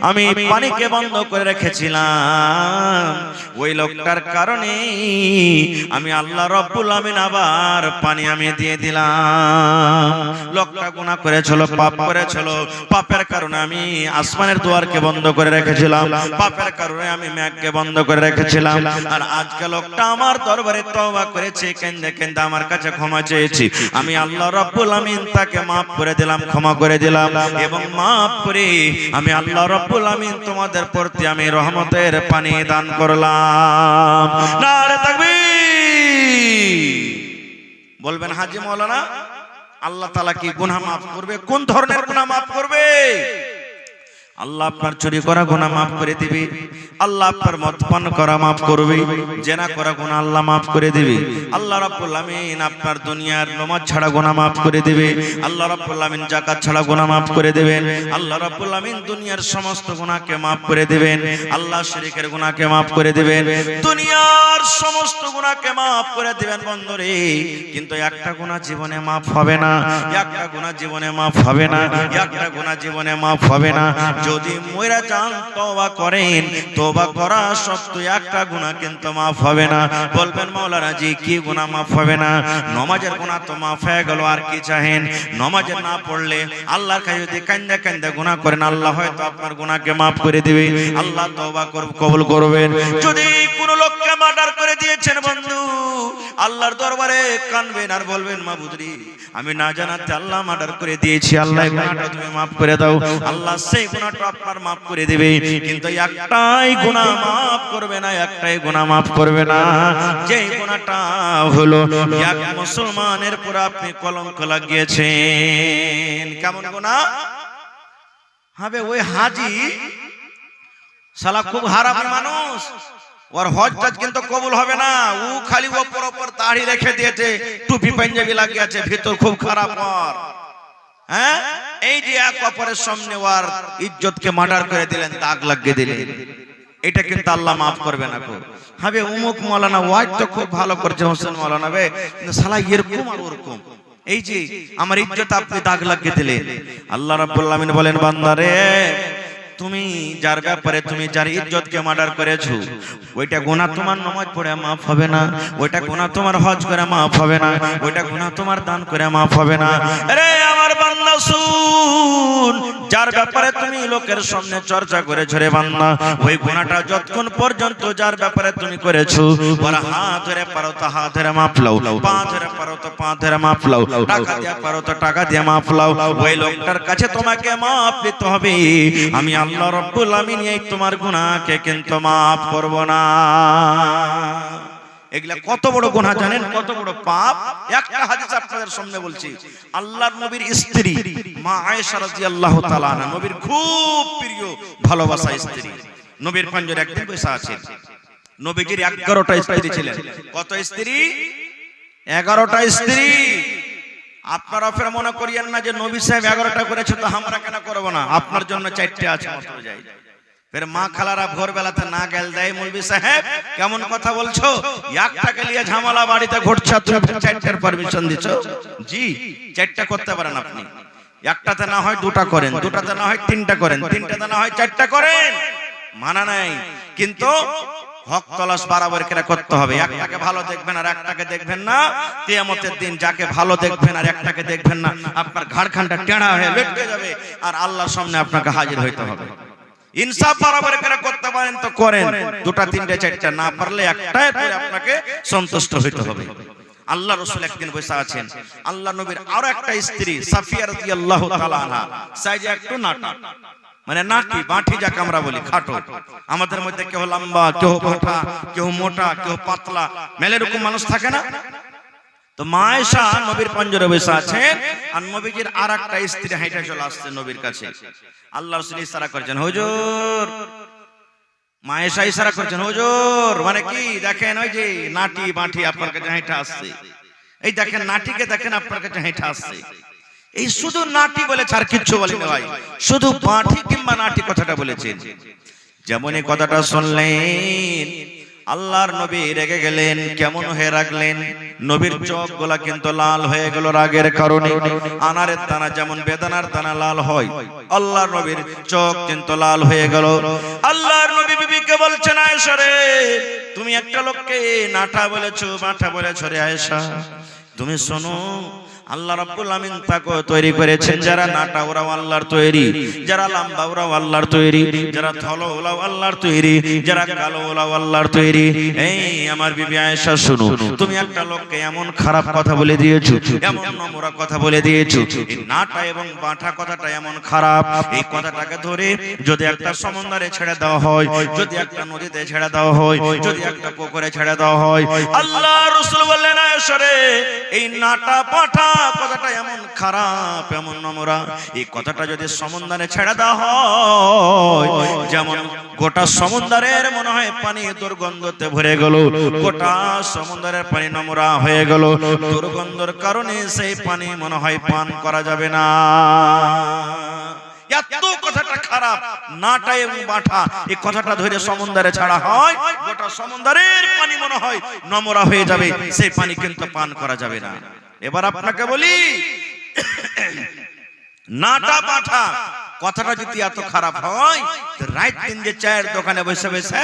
আমি পানিকে বন্ধ করে রেখেছিলাম, ওই লোকটার কারণে আমি আল্লাহ রাব্বুল আমিন আবার পানি আমি দিয়ে দিলাম। লোকটা গুনাহ করেছিল, পাপ করেছিল, পাপের কারণে আমি আসমানের দুয়ারকে বন্ধ করে রেখেছিলাম, পাপের কারণে আমি মেঘকে বন্ধ করে রেখেছিলাম। আর আজকে লোকটা আমার দরবারে তওবা করেছে, কেঁদে কেঁদে আমার কাছে ক্ষমা চেয়েছি, আমি আল্লাহ রাব্বুল আমিন তাকে maaf করে দিলাম, ক্ষমা করে দিলাম, এবং maaf করে আমি আল্লাহ রাব্বুল আমিন তোমাদের প্রতি আমি রহমতের পানি দান করলাম। নারে তাকবীর! বলবেন হাজী মাওলানা, আল্লাহ তাআলা কি গুনাহ maaf করবে? কোন ধরনের গুনাহ maaf করবে? আল্লাহ আপনার চুরি করা গুনাহ maaf করে দিবে, আল্লাহ আপনার মদ পান করা maaf করবে, জেনা করা গুনাহ আল্লাহ maaf করে দিবে, আল্লাহ রাব্বুল আমিন আপনার দুনিয়ার নামাজ ছাড়া গুনাহ maaf করে দিবে, আল্লাহ রাব্বুল আমিন যাকাত ছাড়া গুনাহ maaf করে দিবেন, আল্লাহ রাব্বুল আমিন দুনিয়ার সমস্ত গুনাহকে maaf করে দিবেন, আল্লাহ শিরকের গুনাহকে maaf করে দিবেন, দুনিয়ার সমস্ত গুনাহকে maaf করে দিবেন বন্ধুরে। কিন্তু একটা গুনাহ জীবনে maaf হবে না, একটা গুনাহ জীবনে maaf হবে না, একটা গুনাহ জীবনে maaf হবে না। যদি মরে যান তওবা করেন, তওবা করা সত্ত্বেও একটা গুনাহ কিন্তু মাফ হবে না। বলবেন মাওলানা জি কি গুনাহ মাফ হবে না? নামাজের গুনাহ তো মাফ হয়ে গেল, আর কি চাহেন? নামাজে না পড়লে আল্লাহর কাছে যদি কান্দা কান্দা গুনাহ করেন, আল্লাহ হয়তো আপনার গুনাহকে মাফ করে দিবে, আল্লাহ তওবা কবুল করবেন। যদি কোন লোককে মার্ডার করে দিয়েছেন বন্ধু, আল্লাহর দরবারে কানবেন আর বলবেন মাবুদ রে, আমি না জানাতে আল্লাহ মার্ডার করে দিয়েছি, আল্লাহ গুনাহটা তুমি মাফ করে দাও। আল্লাহ সেই গুনাহটা আপনার মাফ করে দিবে, কিন্তু একটাই গুনাহ মাফ করবে না, একটাই গুনাহ মাফ করবে না, যে গুনাহটা হলো এক মুসলমানের উপর আপনি কলঙ্ক লাগিয়েছেন। কেমন গুনাহ হবে? ওই হাজি শালা খুব হারামি মানুষ, ওর হজ টাজ কিন্তু কবুল হবে না। ও খালি ওপর ওপর দাড়ি রেখে দিয়েছে, টুপি পাঞ্জাবি লাগিয়ে আছে, ভিতর খুব খারাপ ওর। হ্যাঁ, এই যে এক অপরের সামনে ওর ইজ্জতকে মার্ডার করে দিলেন, দাগ লাগিয়ে দিলেন, এটা কিন্তু আল্লাহ মাফ করবে না। হবে উমুক মাওলানা ওয়াজ তো খুব ভালো করছে হোসেন মাওলানা বে, কিন্তু শালা এরকম আর ওরকম, এই যে আমার ইজ্জত আপনি দাগ লাগিয়ে দিলেন। আল্লাহ রাব্বুল আমিন বলেন, বান্দারে তুমি যার ব্যাপারে তুমি যার ইজ্জতকে মার্ডার করেছো, ওইটা গুনাহ তোমার নামাজ পড়ে মাফ হবে না, ওইটা গুনাহ তোমার হজ করে মাফ হবে না, ওইটা গুনাহ তোমার দান করে মাফ হবে না। আরে আমার বান্দা শুন, যার ব্যাপারে তুমি লোকের সামনে চর্চা করেছো রে বান্দা, ওই গুনাহটা যতক্ষণ পর্যন্ত যার ব্যাপারে তুমি করেছো, ওর হাত ধরে পারো তো হাত ধরে মাফ লাও, পা ধরে পারো তো পা ধরে মাফ লাও, টাকা দিয়ে পারো তো টাকা দিয়ে মাফ লাও, ওই লোকটার কাছে তোমাকে মাফ নিতে হবে। আমি আল্লাহ রাব্বুল আমিন এই তোমার গুনাহকে কিন্তু মাফ করব না। এগুলা কত বড় গুনাহ জানেন, কত বড় পাপ। একটা হাদিস আপনাদের সামনে বলছি, আল্লাহর নবীর স্ত্রী মা আয়েশা রাদিয়াল্লাহু তাআলা আনহা, নবীর খুব প্রিয় ভালোবাসা স্ত্রী, নবীর পাঞ্জরে একদিন বসে আছেন। নবীজির 11টা স্ত্রী ছিলেন। কত স্ত্রী? 11টা স্ত্রী। আপনারা ফের মনে করিয়েন না যে নবী সাহেব 11টা করেছে তো আমরা কেন করব না, আপনার জন্য 4টে আছে, মত যাই। ফের মা খালারা ভোরবেলাতে না গেল দেয়, মৌলভী সাহেব কেমন কথা বলছো, একটাকে নিয়ে ঝামেলা বাড়িতে ঘটছে, তুমি 4টার পারমিশন দিছো? জি, 4টা করতে পারেন আপনি, একটাতে না হয় 2টা করেন, 2টাতে না হয় 3টা করেন, 3টাতে না হয় 4টা করেন, মানা নাই। কিন্তু হক তলাশ বরাবর করে করতে হবে। একটাকে ভালো দেখবেন আর একটাকে দেখবেন না, কিয়ামতের দিন যাকে ভালো দেখবেন আর একটাকে দেখবেন না, আপনার ঘাড়খানটা টেঁড়া হয়ে লটকে যাবে আর আল্লাহর সামনে আপনাকে হাজির হইতে হবে। ইনসাফ বরাবর করে করতে পারেন তো করেন, 2টা 3টে 4টা না পারলে একটাই করে আপনাকে সন্তুষ্ট হইতে হবে। আল্লাহ রাসূল একদিন বসে আছেন, আল্লাহ নবীর আরো একটা স্ত্রী সাফিয়া রাদিয়াল্লাহু তাআলা আনহা, সাইজে একটু নাটা, মানে নাটি বাঁটি যাকে আমরা বলি, খাটো। আমাদের মধ্যে কেউ লম্বা, কেউ বাঁটা, কেউ মোটা, কেউ পাতলা, মেলে এরকম মানুষ থাকে না? তো মা আয়েশা নবীর পাঞ্জরে বসে আছেন, আর নবীজির আরেকটা স্ত্রী হাঁটা চলে আসছে নবীর কাছে। আল্লাহ রাসূল ইশারা করেছেন, হুজুর। মা আয়েশা ইশারা করেছেন, হুজুর, মানে কি দেখেন ওই যে নাটি বাঁটি আপনার কাছে হাঁটা আসছে, এই দেখেন নাটিকে দেখেন আপনার কাছে হাঁটা আসছে। এই শুধু নাটি বলেছে আর কিচ্ছু বলেনি ভাই, শুধু বাঁটি কিংবা নাটি কথাটা বলেছেন। যেমন এই কথাটা শুনলেন আল্লাহর নবী রেগে গেলেন, কেমন হয়ে রাখলেন, নবীর চোখ গুলা কিন্তু লাল হয়ে গেল রাগের কারণে। আনারের দানা যেমন বেদানার দানা লাল হয়, আল্লাহর নবীর চোখ কিন্তু লাল হয়ে গেল। আল্লাহর নবী বিবিকে বলছেন, আয়েশা রে, তুমি একটা লোককে নাটা বলেছো, বাঁটা বলেছো রে আয়েশা, তুমি শোনো, আল্লাহ রাব্বুল আমিন তাকে তৈরি করেছেন, যারা নাটা ওরাও আল্লাহর তৈরি, যারা লম্বা ওরাও আল্লাহর তৈরি, যারা ধলো ওরাও আল্লাহর তৈরি, যারা কালো ওরাও আল্লাহর তৈরি। এই আমার বিবি আয়েশা শুনো, তুমি একটা লোককে এমন খারাপ কথা বলে দিয়েছো, এমন নোংরা কথা বলে দিয়েছো, এই নাটা এবং বাঁটা কথাটা এমন খারাপ, এই কথাটাকে ধরে যদি একটা সমুদ্রে ছেড়ে দেওয়া হয়, যদি একটা নদীতে ছেড়ে দেওয়া হয়, যদি একটা পুকুরে ছেড়ে দেওয়া হয়, আল্লাহ রাসূল বললেন, আয়েশা রে, এই নাটা বাঁটা কথাটা এমন খারাপ, এমন নোংরা, এই কথাটা যদি সমুদ্রে ছেড়ে দেওয়া হয়, যেমন গোটা সমুদ্রের মনে হয় পানি দুর্গন্ধতে ভরে গেল, গোটা সমুদ্রের পানি নোংরা হয়ে গেল, দুর্গন্ধের কারণে সেই পানি মনে হয় পান করা যাবে না। এত কথাটা খারাপ, নাটা এবং বাঁটা এই কথাটা ধরে সমুদ্রে ছাড়া হয়, গোটা সমুদ্রের পানি মনে হয় নোংরা হয়ে যাবে, সেই পানি কিন্তু পান করা যাবে না। এবার আপনাকে বলি, নাটা বাঁটা কথাটা যদি এত খারাপ হয়, রাত দিন যে চায়ের দোকানে বসে বসে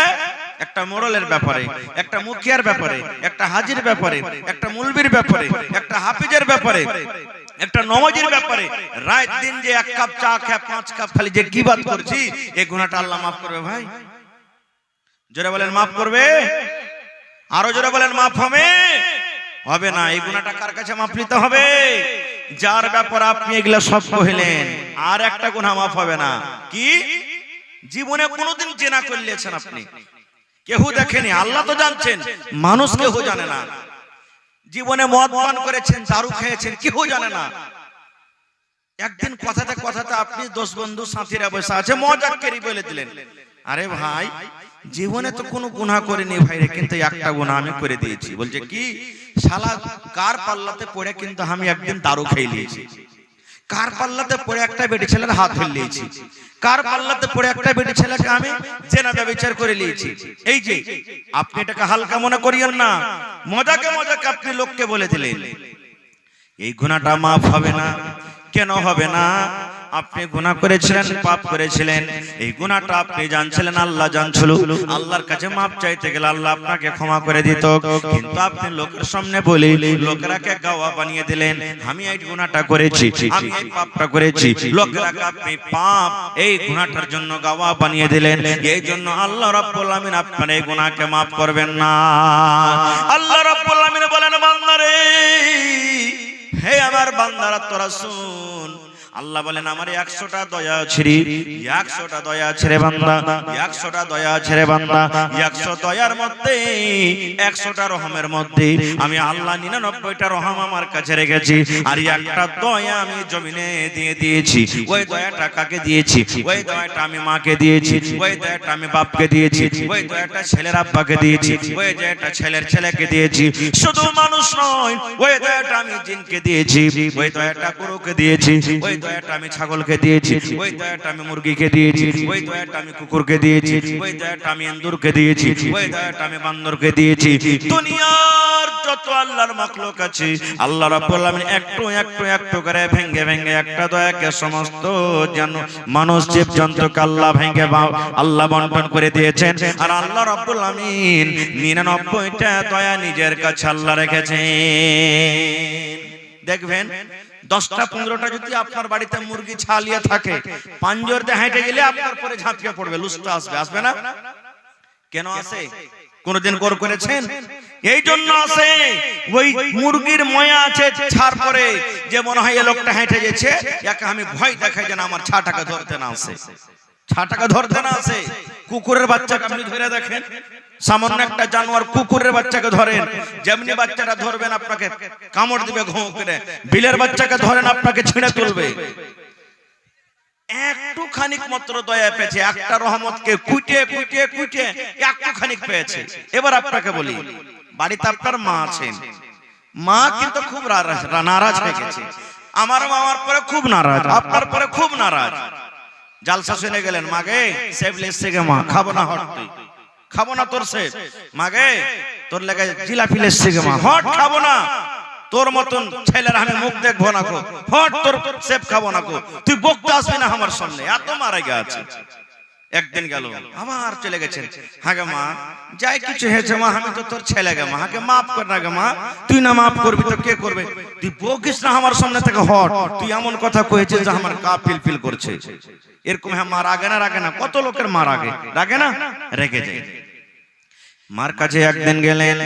একটা মোড়লের ব্যাপারে, একটা মুখিয়ার ব্যাপারে, একটা হাজির ব্যাপারে, একটা মুলবির ব্যাপারে, একটা হাফিজের ব্যাপারে, একটা নমাজের ব্যাপারে রাত দিন যে এক কাপ চা খেয়ে 5 কাপ খালি যে গীবত করছি, এই গুনাহটা আল্লাহ মাফ করবে ভাই? জোরে বলেন মাফ করবে? আরো জোরে বলেন মাফ হবে? হবে না। এই গুনাহটা কার কাছে মাফ নিতে হবে? যার ব্যাপারে আপনি এগুলা সব কইলেন। আর একটা গুনাহ মাফ হবে না। কি? জীবনে কোনোদিন জেনা করলেছেন আপনি, কেউ দেখেনি, আল্লাহ তো জানছেন, মানুষ কেউ জানে না। জীবনে মদ পান করেছেন, দারু খেয়েছেন, কেউ জানে না। একদিন কথাতে কথাতে আপনি 10 বন্ধু সাথীরা বসে আছে, মজাক করে বলে দিলেন, আরে ভাই জীবনে তো কোনো গুনাহ করিনি ভাই রে, কিন্তু একটা গুনাহ আমি করে দিয়েছি। বলছে কি? শালা কার পাল্লাতে পড়ে কিন্তু আমি একদিন দারু খেয়ে নিয়েছি, কার পাল্লাতে পড়ে একটা বেটি ছেলের হাত ধরে নিয়েছি, কার পাল্লাতে পড়ে একটা বেটি ছেলেকে আমি জেনা ব্যভিচার করে নিয়েছি। এই যে আপনি এটাকে হালকা মনে করিয়েন না, মজাকে মজাকে আপনি লোককে বলে দিলেন। এই গুনাহটা মাফ হবে না। কেন হবে না? আপনি গুনাহ করেছিলেন, পাপ করেছিলেন, এই গুনাহটা আপনি জানছিলেন, আল্লাহ জানছিল। আল্লাহর কাছে মাপ চাইতে গেলে আল্লাহ আপনাকে ক্ষমা করে দিত, কিন্তু আপনি লোকের সামনে বলে লোকেরাকে গাওয়া বানিয়ে দিলেন, আমি এই গুনাহটা করেছি, আমি এই পাপটা করেছি। লোকেরাকে আপনি পাপ এই গুনাহটার জন্য গাওয়া বানিয়ে দিলেন। এই জন্য আল্লাহ রাব্বুল আমিন আপনার এই গুনাহকে মাফ করবেন না। আল্লাহ রাব্বুল আমিন বলেন, বান্দারে, হে আমার বান্দারা তোরা শুন। আল্লাহ বলেন, আমার 100টা দয়া আছে রে, 100টা দয়া আছে রে বান্দা, 100টা দয়া আছে রে বান্দা। 100 দয়ার মধ্যে 100টা রহমের মধ্যে আমি আল্লাহ 99টা রহম আমার কাছে রেখেছি, আর একটা দয়া আমি জমিনে দিয়ে দিয়েছি। ওই দয়াটা কাকে দিয়েছি? ওই দয়াটা আমি মাকে দিয়েছি, ওই দয়াটা আমি বাপকে দিয়েছি, ওই দয়াটা ছেলের আব্বাকে দিয়েছি, ওই দয়াটা ছেলের ছেলেকে দিয়েছি। শুধু মানুষ নয়, ওই দয়াটা আমি জিনকে দিয়েছি, ওই দয়াটা গরুকে দিয়েছি, ওই দয়াটা আমি ছাগলকে দিয়েছি, ওই দয়াটা আমি মুরগিকে দিয়েছি, ওই দয়াটা আমি কুকুরকে দিয়েছি, ওই দয়াটা আমি ইঁদুরকে দিয়েছি, ওই দয়াটা আমি বান্দরকে দিয়েছি। দুনিয়ার যত আল্লাহর মাখলুক আছে, আল্লাহ রাব্বুল আমিন একটু একটু একটু করে ভেঙে ভেঙে একটা দয়াকে সমস্ত মানুষ জীবজন্তুকে আল্লাহ ভেঙে আল্লাহ বন্টন করে দিয়েছেন। আর আল্লাহ রাব্বুল আমিন 99টা দয়া নিজের কাছে আল্লাহ রেখেছেন। দেখবেন 10টা 15টা যদি আপনার বাড়িতে মুরগি ছালিয়ে থাকে, পাঞ্জর দিয়ে হেঁটে গেলে আপনার পরে ঝাঁপিয়ে পড়বে, লুস্টা আসবে, আসবে না? কেন আসে? কোনদিন গৌর করেছেন? এই জন্য আসে, ওই মুরগির ময়া আছে ছাড় পরে, যে মনে হয় এই লোকটা হেঁটে গেছে, একে আমি ভয় দেখাই যেন আমার ছাটাকে ধরতে না আসে, ছাটাকে ধরতে না আসে। কুকুরের বাচ্চাকে আপনি ধরে দেখেন, সামান্য একটা জানোয়ার কুকুরের বাচ্চাকে ধরেন, যেমনি বাচ্চাটা ধরবেন আপনাকে কামড় দিবে ঘুঁ করে। বিলের বাচ্চাকে ধরেন, আপনাকে ছিঁড়ে তুলবে। একটু খানিক মাত্র দয়া পেয়েছে, একটা রহমতকে কুইটে কুইটে কুইটে একটু খানিক পেয়েছে। এবার আপনাকে বলি, বাড়িতে আপনার মা আছেন, মা কিন্তু খুব নারাজ হয়ে গেছে। আমার মা আমার পরে খুব নারাজ, আপনার পরে খুব নারাজ। জালসা শুনে গেলেন, মাগে সেব লেসছে গে মা, খাবো না হট, তুই খাবো না তোর সেব, মাগে তোর লেগে জিলাপি লেসছে গে মা, হট খাবো না, তোর মতন ছেলের আমি মুখ দেখবো না গো, হট তোর সেব খাবো না গো, তুই বকতে আসবি না আমার সামনে, এত মারা গেছে। একদিন গেল, আবার চলে গেছেন, হ্যাঁ গে মা যাই কিছু হয়েছে মা, আমি তো তোর ছেলে গে মা, হাকে মাফ কর না গে মা, তুই না মাফ করবি তো কে করবে, তুই বকিস না আমার সামনে থেকে, হট তুই এমন কথা কয়েছিস যে আমার গা ফিল ফিল করছে। এরকম হ্যাঁ মা রাগে না? রাগে না? কত লোকের মা রাগে, রাগে না? রেগে যায়। মার কাছে একদিন গেলেন,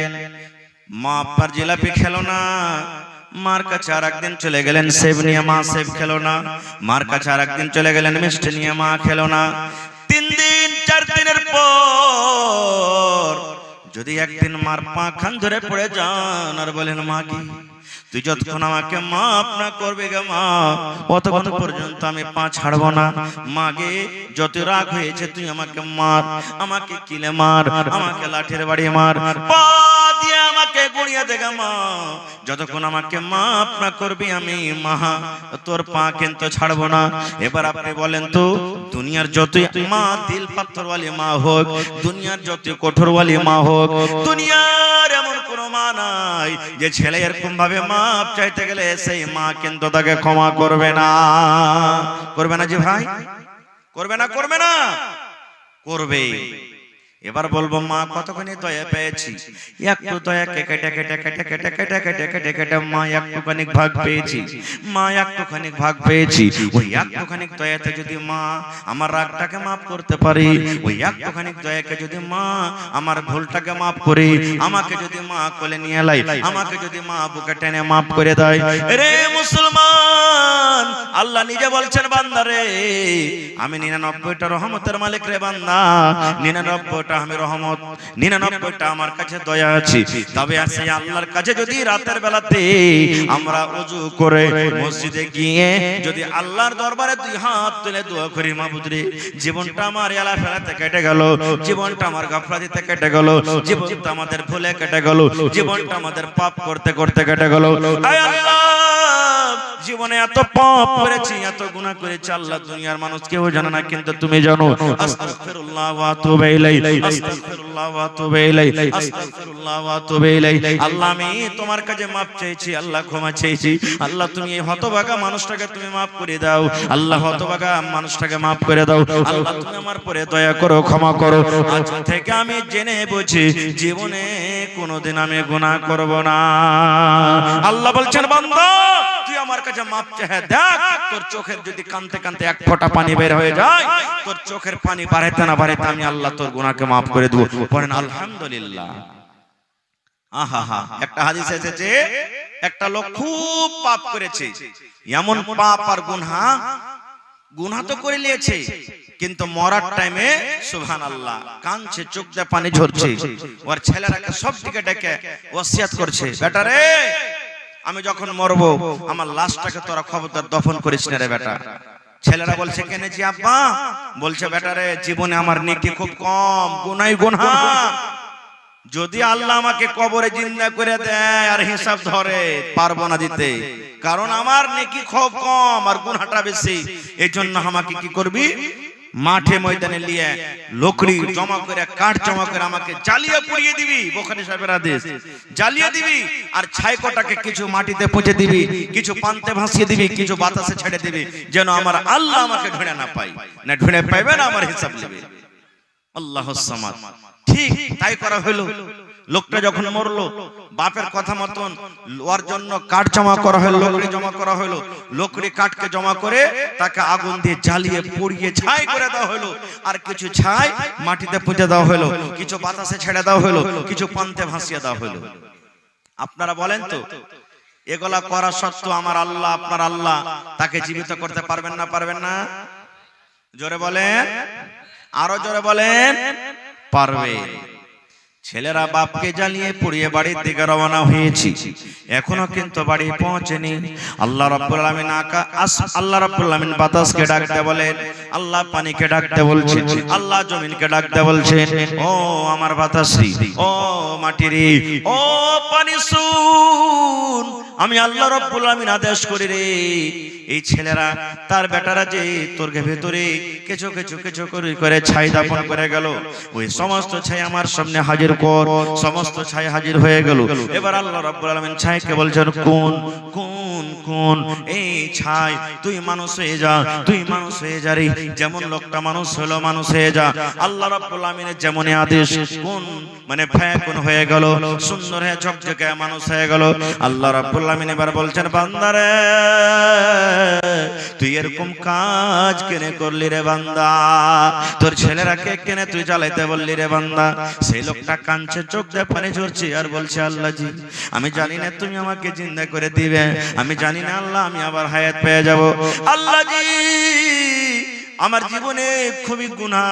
মা আপনার জিলাপি খেলো না, মার কাছে আর একদিন চলে গেলেন সেব নিয়ে, মা সেব খেলো না। মার কাছে আর একদিন চলে গেলেন মিষ্টি নিয়ে, মা খেলো না। 3 দিন 4 দিনের পর যদি একদিন মার পা খান ধরে পড়ে যান আর বলেন, মা কি তুই যতক্ষণ আমাকে মাফ না করবে গে মা, অতক্ষণ পর্যন্ত আমি পা ছাড়বো না। মাগে যত রাগ হয়েছে তুই আমাকে মার, আমাকে কিলে মার, আমাকে লাঠির বাড়ি মার, পা দিয়ে আমাকে গুড়িয়ে দে গে মা, যতক্ষণ আমাকে মাফ না করবি আমি মা তোর পা কিন্তু ছাড়বো না। এবার আপনি বলেন তো, দুনিয়ার যতই মা দিল পাথরওয়ালি মা হোক, দুনিয়ার যতই কঠোরওয়ালি মা হোক, দুনিয়ার এমন কোন মা নাই যে ছেলে এরকম ভাবে মাপ চাইতে গেলে সেই মা কিন্তু তাকে ক্ষমা করবে না। করবে না জি ভাই? করবে না? করবে না? করবে। এবার বলবো মা কতখানি দয়া পেয়েছি, একটু দয়াকে কেটে কেটে কেটে কেটে কেটে কেটে কেটে কেটে মা একটুখানি ভাগ পেয়েছি, মা একটুখানি ভাগ পেয়েছি। ওই একটুখানি দয়াতে যদি মা আমার রাগটাকে মাফ করতে পারি, ওই একটুখানি দয়াকে যদি মা আমার ভুলটাকে মাফ করে আমাকে যদি মা কোলে নিয়ে লাই, আমাকে যদি মা বুকে টেনে মাফ করে দেয়, রে মুসলমান আল্লাহ নিজে বলছেন বান্দারে আমি 99টা রহমতের মালিক রে বান্দা, 99টা আমি রহমত, 99টা আমার কাছে দয়া আছে। তবে আছে আল্লাহর কাছে যদি রাতের বেলাতে আমরা ওযু করে মসজিদে গিয়ে যদি আল্লাহর দরবারে দুই হাত তুলে দোয়া করি, মাবুদ রে জীবনটা আমার এলা ফেলাতে কেটে গেল, জীবনটা আমার গাফলাতিতে কেটে গেল, জীবনটা আমাদের ভুলে কেটে গেল, জীবনটা আমাদের পাপ করতে করতে কেটে গেল। আয় আল্লাহ জীবনে এত পাপ করেছি, এত গুনাহ করেছি আল্লাহ দুনিয়ার মানুষ কেউ জানে না, কিন্তু তুমি জানো। আস্তাগফিরুল্লাহ ওয়া আতুবু ইলাইহি, আস্তাগফিরুল্লাহ ওয়া আতুবু ইলাইহি, আস্তাগফিরুল্লাহ ওয়া আতুবু ইলাইহি। আল্লাহ আমি তোমার কাছে maaf চাইছি, আল্লাহ ক্ষমা চাইছি। আল্লাহ তুমি এই হতভাগা মানুষটাকে তুমি maaf করে দাও, আল্লাহ হতভাগা মানুষটাকে maaf করে দাও। আল্লাহ তুমি আমার পরে দয়া করো, ক্ষমা করো। আজ থেকে আমি জেনে বুঝি জীবনে কোনোদিন আমি গুনাহ করব না। আল্লাহ বলছেন বান্দা তুই আমার কাছে মাপ চাহে দেখ, তোর চোখের যদি কানতে কানতে এক ফোঁটা পানি বের হয়ে যায়, তোর চোখের পানি বাড়াইতে না বাড়াইতে আমি আল্লাহ তোর গুনাহকে মাফ করে দেব। পড়েন আলহামদুলিল্লাহ। আহা, একটা হাদিস এসেছে একটা লোক খুব পাপ করেছে, এমন পাপ আর গুনাহ তো করে নিয়েছে, কিন্তু মরার টাইমে সুবহানাল্লাহ কাঁদছে, চোখ দিয়ে পানি ঝরছে। ওর ছেলেরাকে সব দিকে ডেকে ওসিয়াত করছে, বেটা রে আমি যখন মরবো আমার লাশটাকে তোরা খবরদার দফন করিস না রে বেটা। ছেলেরা বলছে কেন জি আব্বা? বলছে বেটা রে জীবনে আমার নেকি খুব কম, গুনাহ যদি আল্লাহ আমাকে কবরে জিন্দা করে দেয় আর হিসাব ধরে পারবো না দিতে, কারণ আমার নেকি খুব কম আর গুনাহটা বেশি। এই জন্য আমাকে কি করবি, মাঠে ময়দানে নিয়ে লকড়ি জমা করে কাঠ জমা করে আমাকে জ্বালিয়ে পুড়িয়ে দিবি, বুখারী সাহেবের আদেশ, জ্বালিয়ে দিবি আর ছাইকোটাকে কিছু মাটিতে পুঁতে দিবি, কিছু পান্তে ভাসিয়ে দিবি, কিছু বাতাসে ছেড়ে দিবি, যেন আমার আল্লাহ আমাকে ঢুঁড়ে না পাই, না ঢুঁড়ে পাইবে না আমার হিসাব নেবে। আল্লাহুস সামাদ। ঠিক তাই করা হলো। লোকটা যখন মরলো বাপের কথা মতন ওর জন্য কাঠ জমা করা হলো, লকড়ি জমা করা হলো, লকড়ি কাঠকে জমা করে তাকে আগুন দিয়ে জ্বালিয়ে পুড়িয়ে ছাই করে দেওয়া হলো, আর কিছু ছাই মাটিতে পুঁতে দেওয়া হলো, কিছু বাতাসে ছেড়ে দেওয়া হলো, কিছু পান্তে ভাসিয়ে দেওয়া হলো। আপনারা বলেন তো এগুলা করা সত্ত্বেও আমার আল্লাহ আপনার আল্লাহ তাকে জীবিত করতে পারবেন না? পারবেন না? জোরে বলেন, আরো জোরে বলেন, পারবে। ছেলেরা বাপকে জ্বালিয়ে পুড়িয়ে বাড়ির দিকে রওনা হয়েছি, এখনো কিন্তু বাড়ি পৌঁছেনি। আল্লাহ রাব্বুল আলামিন আল্লাহ রাব্বুল আলামিন বাতাসকে ডাকতে বলেন, আল্লাহ পানিকে ডাকতে বলছেন, আল্লাহ জমিনকে ডাকতে বলছেন, ও আমার বাতাসী, ও মাটিরে, ও পানি শুন, আমি আল্লাহ রাব্বুল আলামিন আদেশ করি রে, এই ছেলেরা তার বেটারা যে তোর ভেতরে কিছু কিছু কিছু করে ছাই দাপন করে গেল, ওই সমস্ত ছাই আমার সামনে হাজির কর। সমস্ত ছাই হাজির হয়ে গেল। এবার আল্লাহ রাব্বুল আলামিন ছাইকে বলছেন, কোন কোন কোন এই ছাই তুই মানুষ হয়ে যা, তুই মানুষ হয়ে যা রে, যেমন লোকটা মানুষ হলো মানুষ হয়ে যা। আল্লাহ রাব্বুল আলামিনের যেমনই আদেশ, কোন মানে কোন হয়ে গেল, সুন্দর হয়ে ঝকঝকে মানুষ হয়ে গেল। আল্লাহ রাব্বুল আলামিন এবার বলছেন, বান্দারে তুই এরকম কাজ কেনে করলি রে বান্দা, তোর ছেলেরাকে কেনে তুই জ্বালাইতে বললি রে বান্দা। সেই লোকটা কাঁদছে, চোখ দিয়ে পানি ঝরছে আর বলছে, আল্লাহ জি আমি জানি না তুমি আমাকে জিন্দা করে দিবে, আমি জানি না আল্লাহ আমি আবার হায়াত পেয়ে যাব। আল্লাহ জি আমার জীবনে খুবই গুনাহ,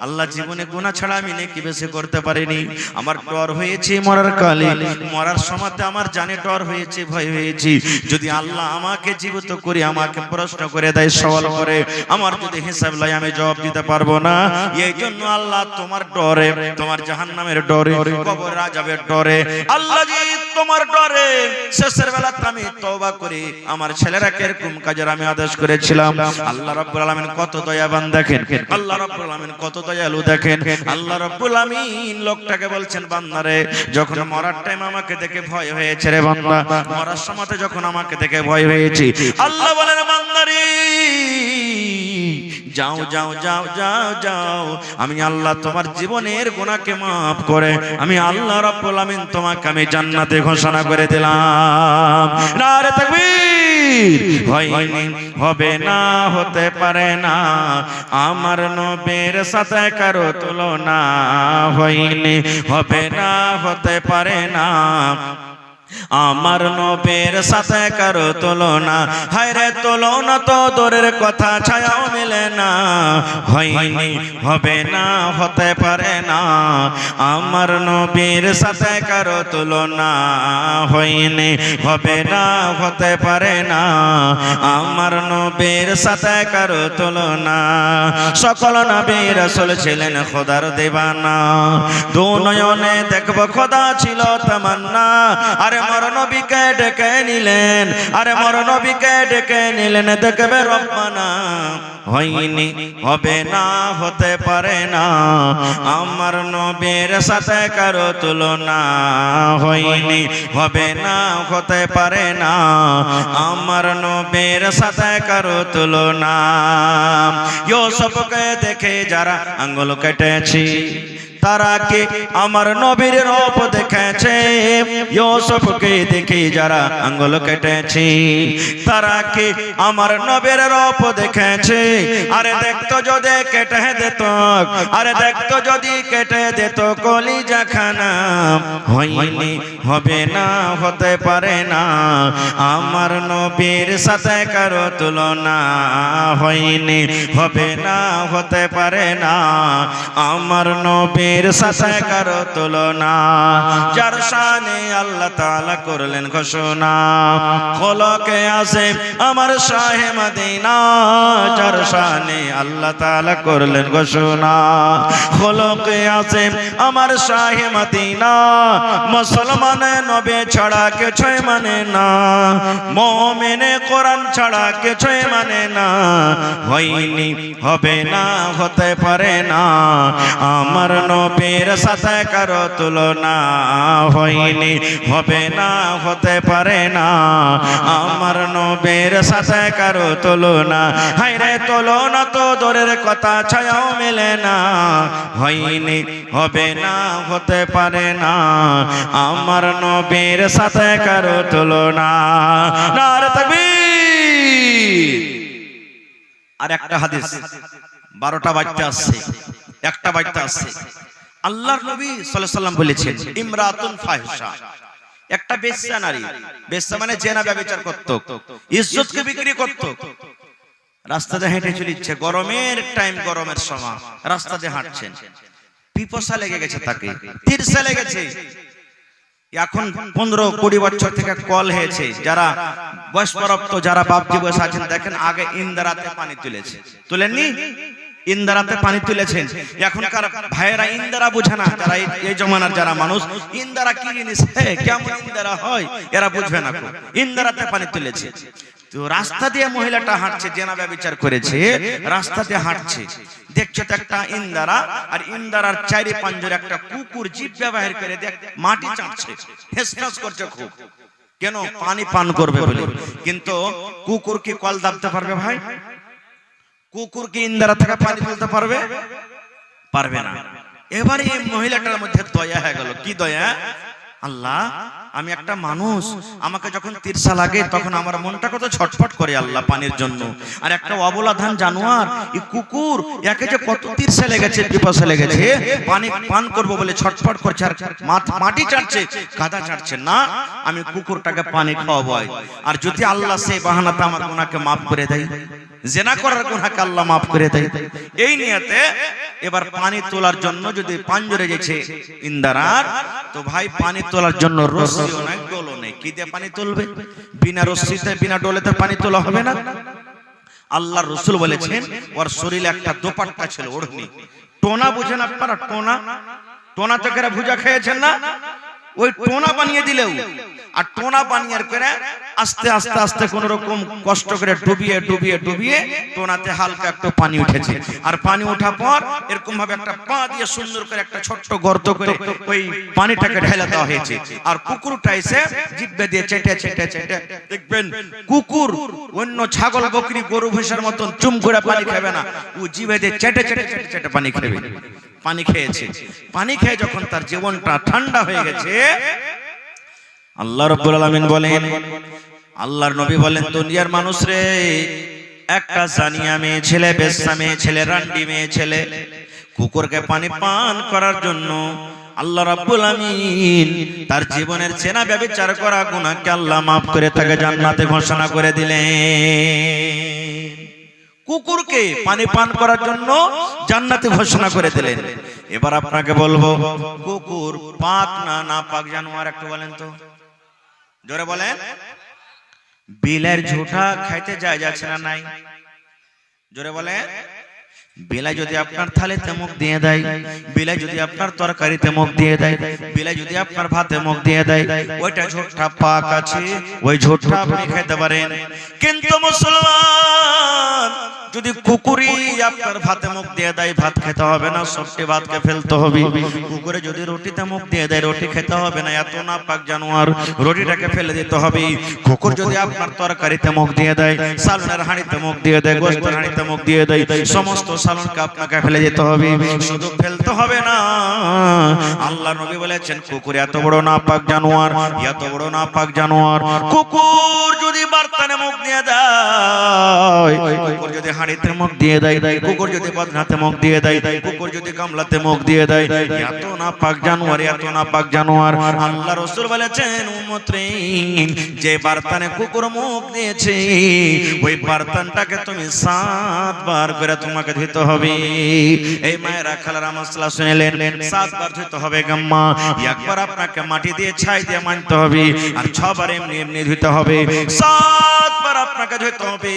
আল্লাহ জীবনে গুনাহ ছাড়া আমি নেকি বেশি করতে পারিনি। আমার ডর হয়েছে মরার কালে, মরার সময়তে আমার জানে ডর হয়েছে, ভয় হয়েছে, যদি আল্লাহ আমাকে জীবিত করে আমাকে প্রশ্ন করে দেয়, সওয়াল করে, আমার যদি হিসাব লাই আমি জবাব দিতে পারবো না। এই জন্য আল্লাহ তোমার ডরে, তোমার জাহান্নামের ডরে, কবর আযাবের ডরে আল্লাহ জি তোমার ডরে শেষের বেলাতে আমি তওবা করি আমার ছেলেরাকে এরকম কাজের আমি আদেশ করেছিলাম। আল্লাহ রাব্বুল আলামিন কত দয়াবান দেখেন, আল্লাহ রাব্বুল আলামিন কত দয়ালু দেখেন। আল্লাহ রাব্বুল আলামিন লোকটাকে বলছেন, বান্দারে যখন মরার টাইম আমাকে দেখে ভয় হয়েছে রে বান্দা, মরার সময় যখন আমাকে দেখে ভয় হয়েছে, আল্লাহ বলেন বান্দারে যাও যাও যাও যাও যাও, আমি আল্লাহ তোমার জীবনের গুনাহকে maaf করে আমি আল্লাহ রাব্বুল আলামিন তোমাকে আমি জান্নাতে ঘোষণা করে দিলাম। নারে তাকবীর। হয়নি, হবে না, হতে পারে না আমার নবীর সাথে কারো তুলনা, হয়নি, হবে না, হতে পারে না আমার নবীর সাথে কারো তুলনা। হায়রে তুলনা তো দূরের কথা, ছায়াও মেলে না। হয়নি, হবে না, হতে পারে না আমার নবীর সাথে কারো তুলনা, হয়নি, হবে না, হতে পারে না আমার নবীর সাথে কারো তুলনা। সকল নবী রাসূল ছিলেন খোদার দিওয়ানা, দু নয়নে দেখব খোদা ছিল তামান্না। আরে মর নবীকে ডেকে নিলেন, আরে মর নবীকে ডেকে নিলেন দেখবে রব্বানা। হয়নি, হবে না, হতে পারে না আমার নবীর সাথে কারো তুলনা, হয়নি, হবে না, হতে পারে না আমার নবীর সাথে কারো তুলনা। ইউসুফকে দেখে যারা আঙ্গুল কেটেছি তারা কে আমার নবীর রূপ দেখেছে। ইউসুফকে দেখে যারা আঙ্গুল কেটেছে তারা কে আমার নবীর রূপ দেখেছে। আরে দেখতো যদি কেটে দিত, আরে দেখতো যদি কেটে দিত কলিজা খানা। হয়নি, হবে না, হতে পারে না আমার নবীর সাথে কারো তুলনা, হয়নি, হবে না, হতে পারে না আমার নবীর সাথে কারো তুলনা। যার শানে আল্লাহ তাআলা করলেন ঘোষণা, খোলকে আসে আমার শাহে মদিনা। যার শানে আল্লাহ তাআলা করলেন ঘোষণা, খোলকে আসে আমার শাহে মদিনা। মুসলমান নবী ছাড়া কিছুই মানে না, মুমিনে কোরআন ছাড়া কিছুই মানে না। হয়নি, হবে না, হতে পারে না আমার নবীর সাথে কারো তুলনা, হয়নি, হবে না, হতে পারে না আমার নবীর সাথে কারো তুলনা। হায়রে তুলনা তো দূরের কথা, ছায়াও মেলে না। হয়নি, হবে না, হতে পারে না আমার নবীর সাথে কারো তুলনা। নারে তাকবীর। আর একটা হাদিস 12টা বাচ্চা আছে, একটা বাচ্চা আছে। আল্লাহর নবী সাল্লাল্লাহু আলাইহি ওয়াসাল্লাম বলেছেন, ইমরাতুন ফাহিশা, একটা বেশ্যা নারী, বেশ্যা মানে জেনা ব্যভিচার করত, ইজ্জতকে বিক্রি করত। রাস্তাতে হেঁটে চলেছে, গরমের টাইম, গরমের সময় রাস্তাতে হাঁটছেন, পিপাসা লেগে গেছে, তাকে তিরসা লেগেছে। এখন 15-20 বছর থেকে কল হয়েছে, যারা বয়স্কপ্রাপ্ত, যারা বাপজি বয়স আছেন দেখেন, আগে ইন্দারাতে পানি তুলেছে, তুলেননি? ইন্দারাতে পানি তুলেছেন। এখনকার ভাইয়েরা ইন্দারা বুঝে না, যারা এই জমানার যারা মানুষ, ইন্দারা কি জিনিস, কেমন ইন্দারা হয় এরা বুঝবে না। ইন্দারাতে পানি তুলেছে। তো রাস্তা দিয়ে মহিলাটা হাঁটছে, জেনা ব্যভিচার করেছে, রাস্তা দিয়ে হাঁটছে, দেখছো তো একটা ইন্দারা, আর ইন্দারার চারি পাঁজরে একটা কুকুর জিভ ব্যবহার করে দেখ মাটি চাটছে, ফেসফেস করছে খুব। কেন? পানি পান করবে বলে। কিন্তু কুকুর কি কল দাবতে পারবে ভাই? কুকুর কি ইন্দারা থেকে পানি তুলতে পারবে? পারবে না। এবারে এই মহিলাটার মধ্যে দয়া হয়ে গেল। কি দয়া? আল্লাহ, আমি একটা মানুষ, আমাকে যখন তিরসা লাগে তখন আমার মনটা কত ছটফট করে আল্লাহ পানির জন্য। আর একটা অবলাধান জানোয়ার, এই কুকুর, একে যে কত তিরসা লেগেছে, পিপাসা লেগেছে, পানি পান করব বলে ছটফট করছে, আর মাটি চাটছে, কাদা চাটছে না। আমি কুকুরটাকে পানি খাওয়াবো। আর যদি আল্লাহ সেই বাহানাতে আমার গুনাহকে মাফ করে দেয়, জেনা করার গুনাহকে আল্লাহ মাফ করে দেয়, এই নিয়তে এবার পানি তোলার জন্য যদি পাঞ্জরে গেছে ইন্দারার, তো ভাই পানি তোলার জন্য রশিও নাই, ডোলও নেই। কি দিয়ে পানি তুলবে? বিনা রশিতে, বিনা ডোলেতে পানি তোলা হবে না। আল্লাহর রাসূল বলেছেন, ওর শরীরে একটা দোপাট্টা ছিল, ওড়নি। টোনা বুঝেন আপনারা? টোনা, টোনা চোখেরা ভুজা খেয়েছেন না? ওই টোনা বানিয়ে দিলেও, আর টোনা বানিয়ে করে আস্তে আস্তে আস্তে কোন রকম কষ্ট করে ডুবিয়ে ডুবিয়ে ডুবিয়ে টোনাতে হালকা একটু পানি উঠেছে, আর পানি ওঠা পর এরকম ভাবে একটা পা দিয়ে সুন্দর করে একটা ছোট্ট গর্ত করে ওই পানিটাকে ঢেলে দেওয়া হয়েছে। আর কুকুরটা এসে জিভে দিয়ে চেটে চেটে চেটে, দেখবেন কুকুর অন্য ছাগল বকরি গরু ভৈষার মতন চুম করে পানি খাবে না, ও জিভে দিয়ে চেটে চেটে চেটে চেটে পানি খাবে। পানি খেয়েছে, পানি খেয়ে যখন তার জীবনটা ঠান্ডা হয়ে গেছে, আল্লাহ রাব্বুল আলামিন বলেন, আল্লাহর নবী বলেন, দুনিয়ার মানুষ রে, একটা জানিয়া মেয়ে ছেলে, বেশ্যা মেয়ে ছেলে, রান্ডি মেয়ে ছেলে কুকুরকে পানি পান করার জন্য আল্লাহ রাব্বুল আলামিন তার জীবনের জেনা ব্যভিচার করা গুনাহকে আল্লাহ maaf করে তাকে জান্নাতে ঘোষণা করে দিলেন। কুকুরকে পানি পান করার জন্য জান্নাতে ঘোষণা করে দিলেন। এবার আপনাকে বলবো, কুকুর পাক না নাপাক জানোয়ার একটু বলেন তো, জোরে বলেন। বিলের ঝুঁটা খাইতে যায় যাচ্ছে না নাই? জোরে বলেন। বিলাই যদি আপনার থালিতে মুখ দিয়ে দেয়, বিলাই যদি আপনার তরকারিতে মুখ দিয়ে দেয়, বিলাই যদি আপনার ভাতে মুখ দিয়ে দেয়, ওইটা ঝুঁটা পাক আছে, ওই ঝুঁটা আপনি খেতে পারেন। কিন্তু মুসলমান যদি কুকুরি আপনার ভাতে মুখ দিয়ে দেয়, ভাত খেতে হবে না, সবটি ভাতকে ফেলতে হবে। কুকুরে যদি রুটিতে মুখ দিয়ে দেয়, রুটি খেতে হবে না, এত নাপাক জানোয়ার, রুটিটাকে ফেলে দিতে হবে। কুকুর যদি আপনার তরকারিতে মুখ দিয়ে দেয়, সালনের হাঁড়িতে মুখ দিয়ে দেয়, গোশতের হাঁড়িতে মুখ দিয়ে দেয়, সমস্ত সালনকে আপনাকে ফেলে দিতে হবে, শুধু ফেলতে হবে না। আল্লাহ নবী বলেছেন, কুকুর এত বড় নাপাক জানোয়ার, এত বড় নাপাক জানোয়ার। কুকুর যদি বার্তানে মুখ দিয়ে দেয়, কুকুর যদি হাঁড়িতে মুখ দিয়ে দেয়, কুকুর যদি বদনাতে মুখ দিয়ে দেয়, কুকুর যদি গামলাতে মুখ দিয়ে দেয়, এত নাপাক জানোয়ার, এত নাপাক জানোয়ার। আল্লাহ রাসূল বলেছেন, উম্মত রে, যে বার্তানে কুকুর মুখ দিয়েছে, ওই বার্তানটাকে তুমি 7 বার করে তোমাকে ধুইতে হবে। এই মায়েরা খালারা মাসলা শুনলেন, 7 বার ধুইতে হবে গাম্মা, একবার আপনাকে মাটি দিয়ে ছাই দিয়ে মানতে হবে, আর 6 বার এমনি এমনি ধুইতে হবে, 7 বার আপনাকে ধুইতে হবে।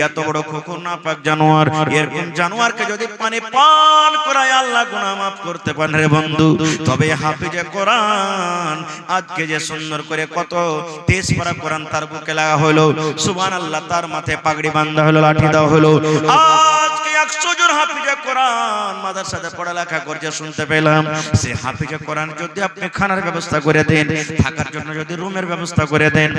এত বড় কুকুর নাপাক জানোয়ার, এরকম জানোয়ারকে যদি পানি পান করায় আল্লাহ গুনাহ maaf করতে পারেন রে বন্ধু, তবে হাফিজে কোরআন আজকে যে সুন্দর করে কত 23 পারা কোরআন তার বুকে লাগা হলো, সুবহানাল্লাহ, তার মাথায় পাগড়ি বাঁধা হলো, লাঠি দেওয়া হলো। আজকে 100 জন হাফিজে কোরআন মাদ্রাসাতে পড়ালেখা করছে শুনতে পেলাম। সে হাফিজে কোরআন যদি আপনি খানার ব্যবস্থা করে দেন, থাকার জন্য যদি রুমের ব্যবস্থা করে দেন,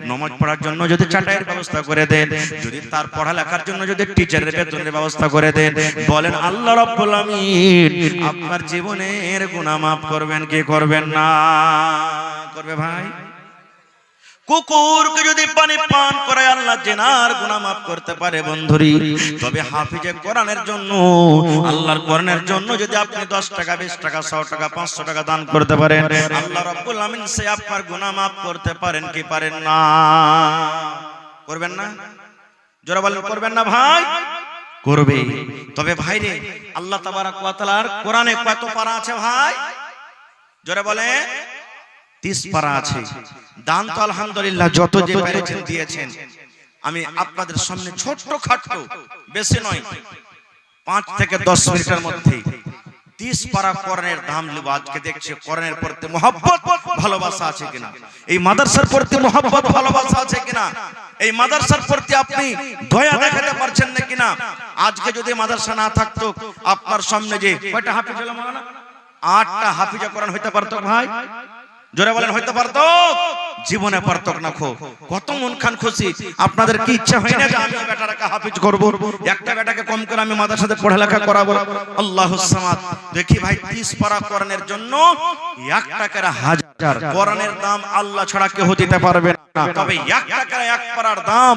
নামাজ পড়ার জন্য যদি চাটাইয়ের ব্যবস্থা করে দেন, যদি তার পড়ালেখার জন্য যদি টিচারের বেতনের ব্যবস্থা করে দেন, বলেন আল্লাহ রাব্বুল আলামিন আপনার জীবনের গুনাহ maaf করবেন কি করবেন না? করবে ভাই। কুকুরকে যদি পানি পান করায় আল্লাহ জিনার গুনাহ maaf করতে পারে বন্ধুরি, তবে হাফিজে কোরআনের জন্য, আল্লাহর কোরআনের জন্য যদি আপনি 10 টাকা, 20 টাকা, 100 টাকা, 500 টাকা দান করতে পারেন, আল্লাহ রাব্বুল আলামিন সে আপনার গুনাহ maaf করতে পারেন কি পারেন না? করবেন না? জোরে বলেন, করবেন না ভাই? করবে। তবে ভাই রে, আল্লাহ তাবারক ওয়া তাআলার কোরআনে কত পারা আছে ভাই? জোরে বলে 30 পারা আছে। দান তো আলহামদুলিল্লাহ যত যে পেরেছেন দিয়েছেন। আমি আপনাদের সামনে ছোট্ট খাট্টো, বেশি নয়, 5 থেকে 10 মিনিটের মধ্যে 30 পারা কোরআনের দাম লিব। আজকে দেখছি কোরআনের প্রতি মহব্বত ভালোবাসা আছে কিনা, এই মাদ্রাসার প্রতি মহব্বত ভালোবাসা আছে কিনা, এই মাদ্রাসার প্রতি আপনি দয়া দেখাতে পারছেন না কিনা। আজকে যদি মাদ্রাসা না থাকতো, আপনার সামনে যে কয়টা হাফিজ হলো মাওলানা? 8টা হাফিজে কোরআন হইতে পারতো ভাই? জোরে বলেন, হইতে পারতো? জীবনে পারতো না। কত মন খান খুশি। আপনাদের কি ইচ্ছা হয় না যে আমি বেটাটাকে হাফিজ করব, একটা বেটাকে কম করে আমি মাদ্রাসাতে পড়ালেখা করাবো? আল্লাহুস সামাদ। দেখি ভাই, 30 পারা কোরআনের জন্য 1 টাকার 1000। কোরআনের দাম আল্লাহ ছাড়া কেউ দিতে পারবে না। তবে 1 টাকার 1 পারার দাম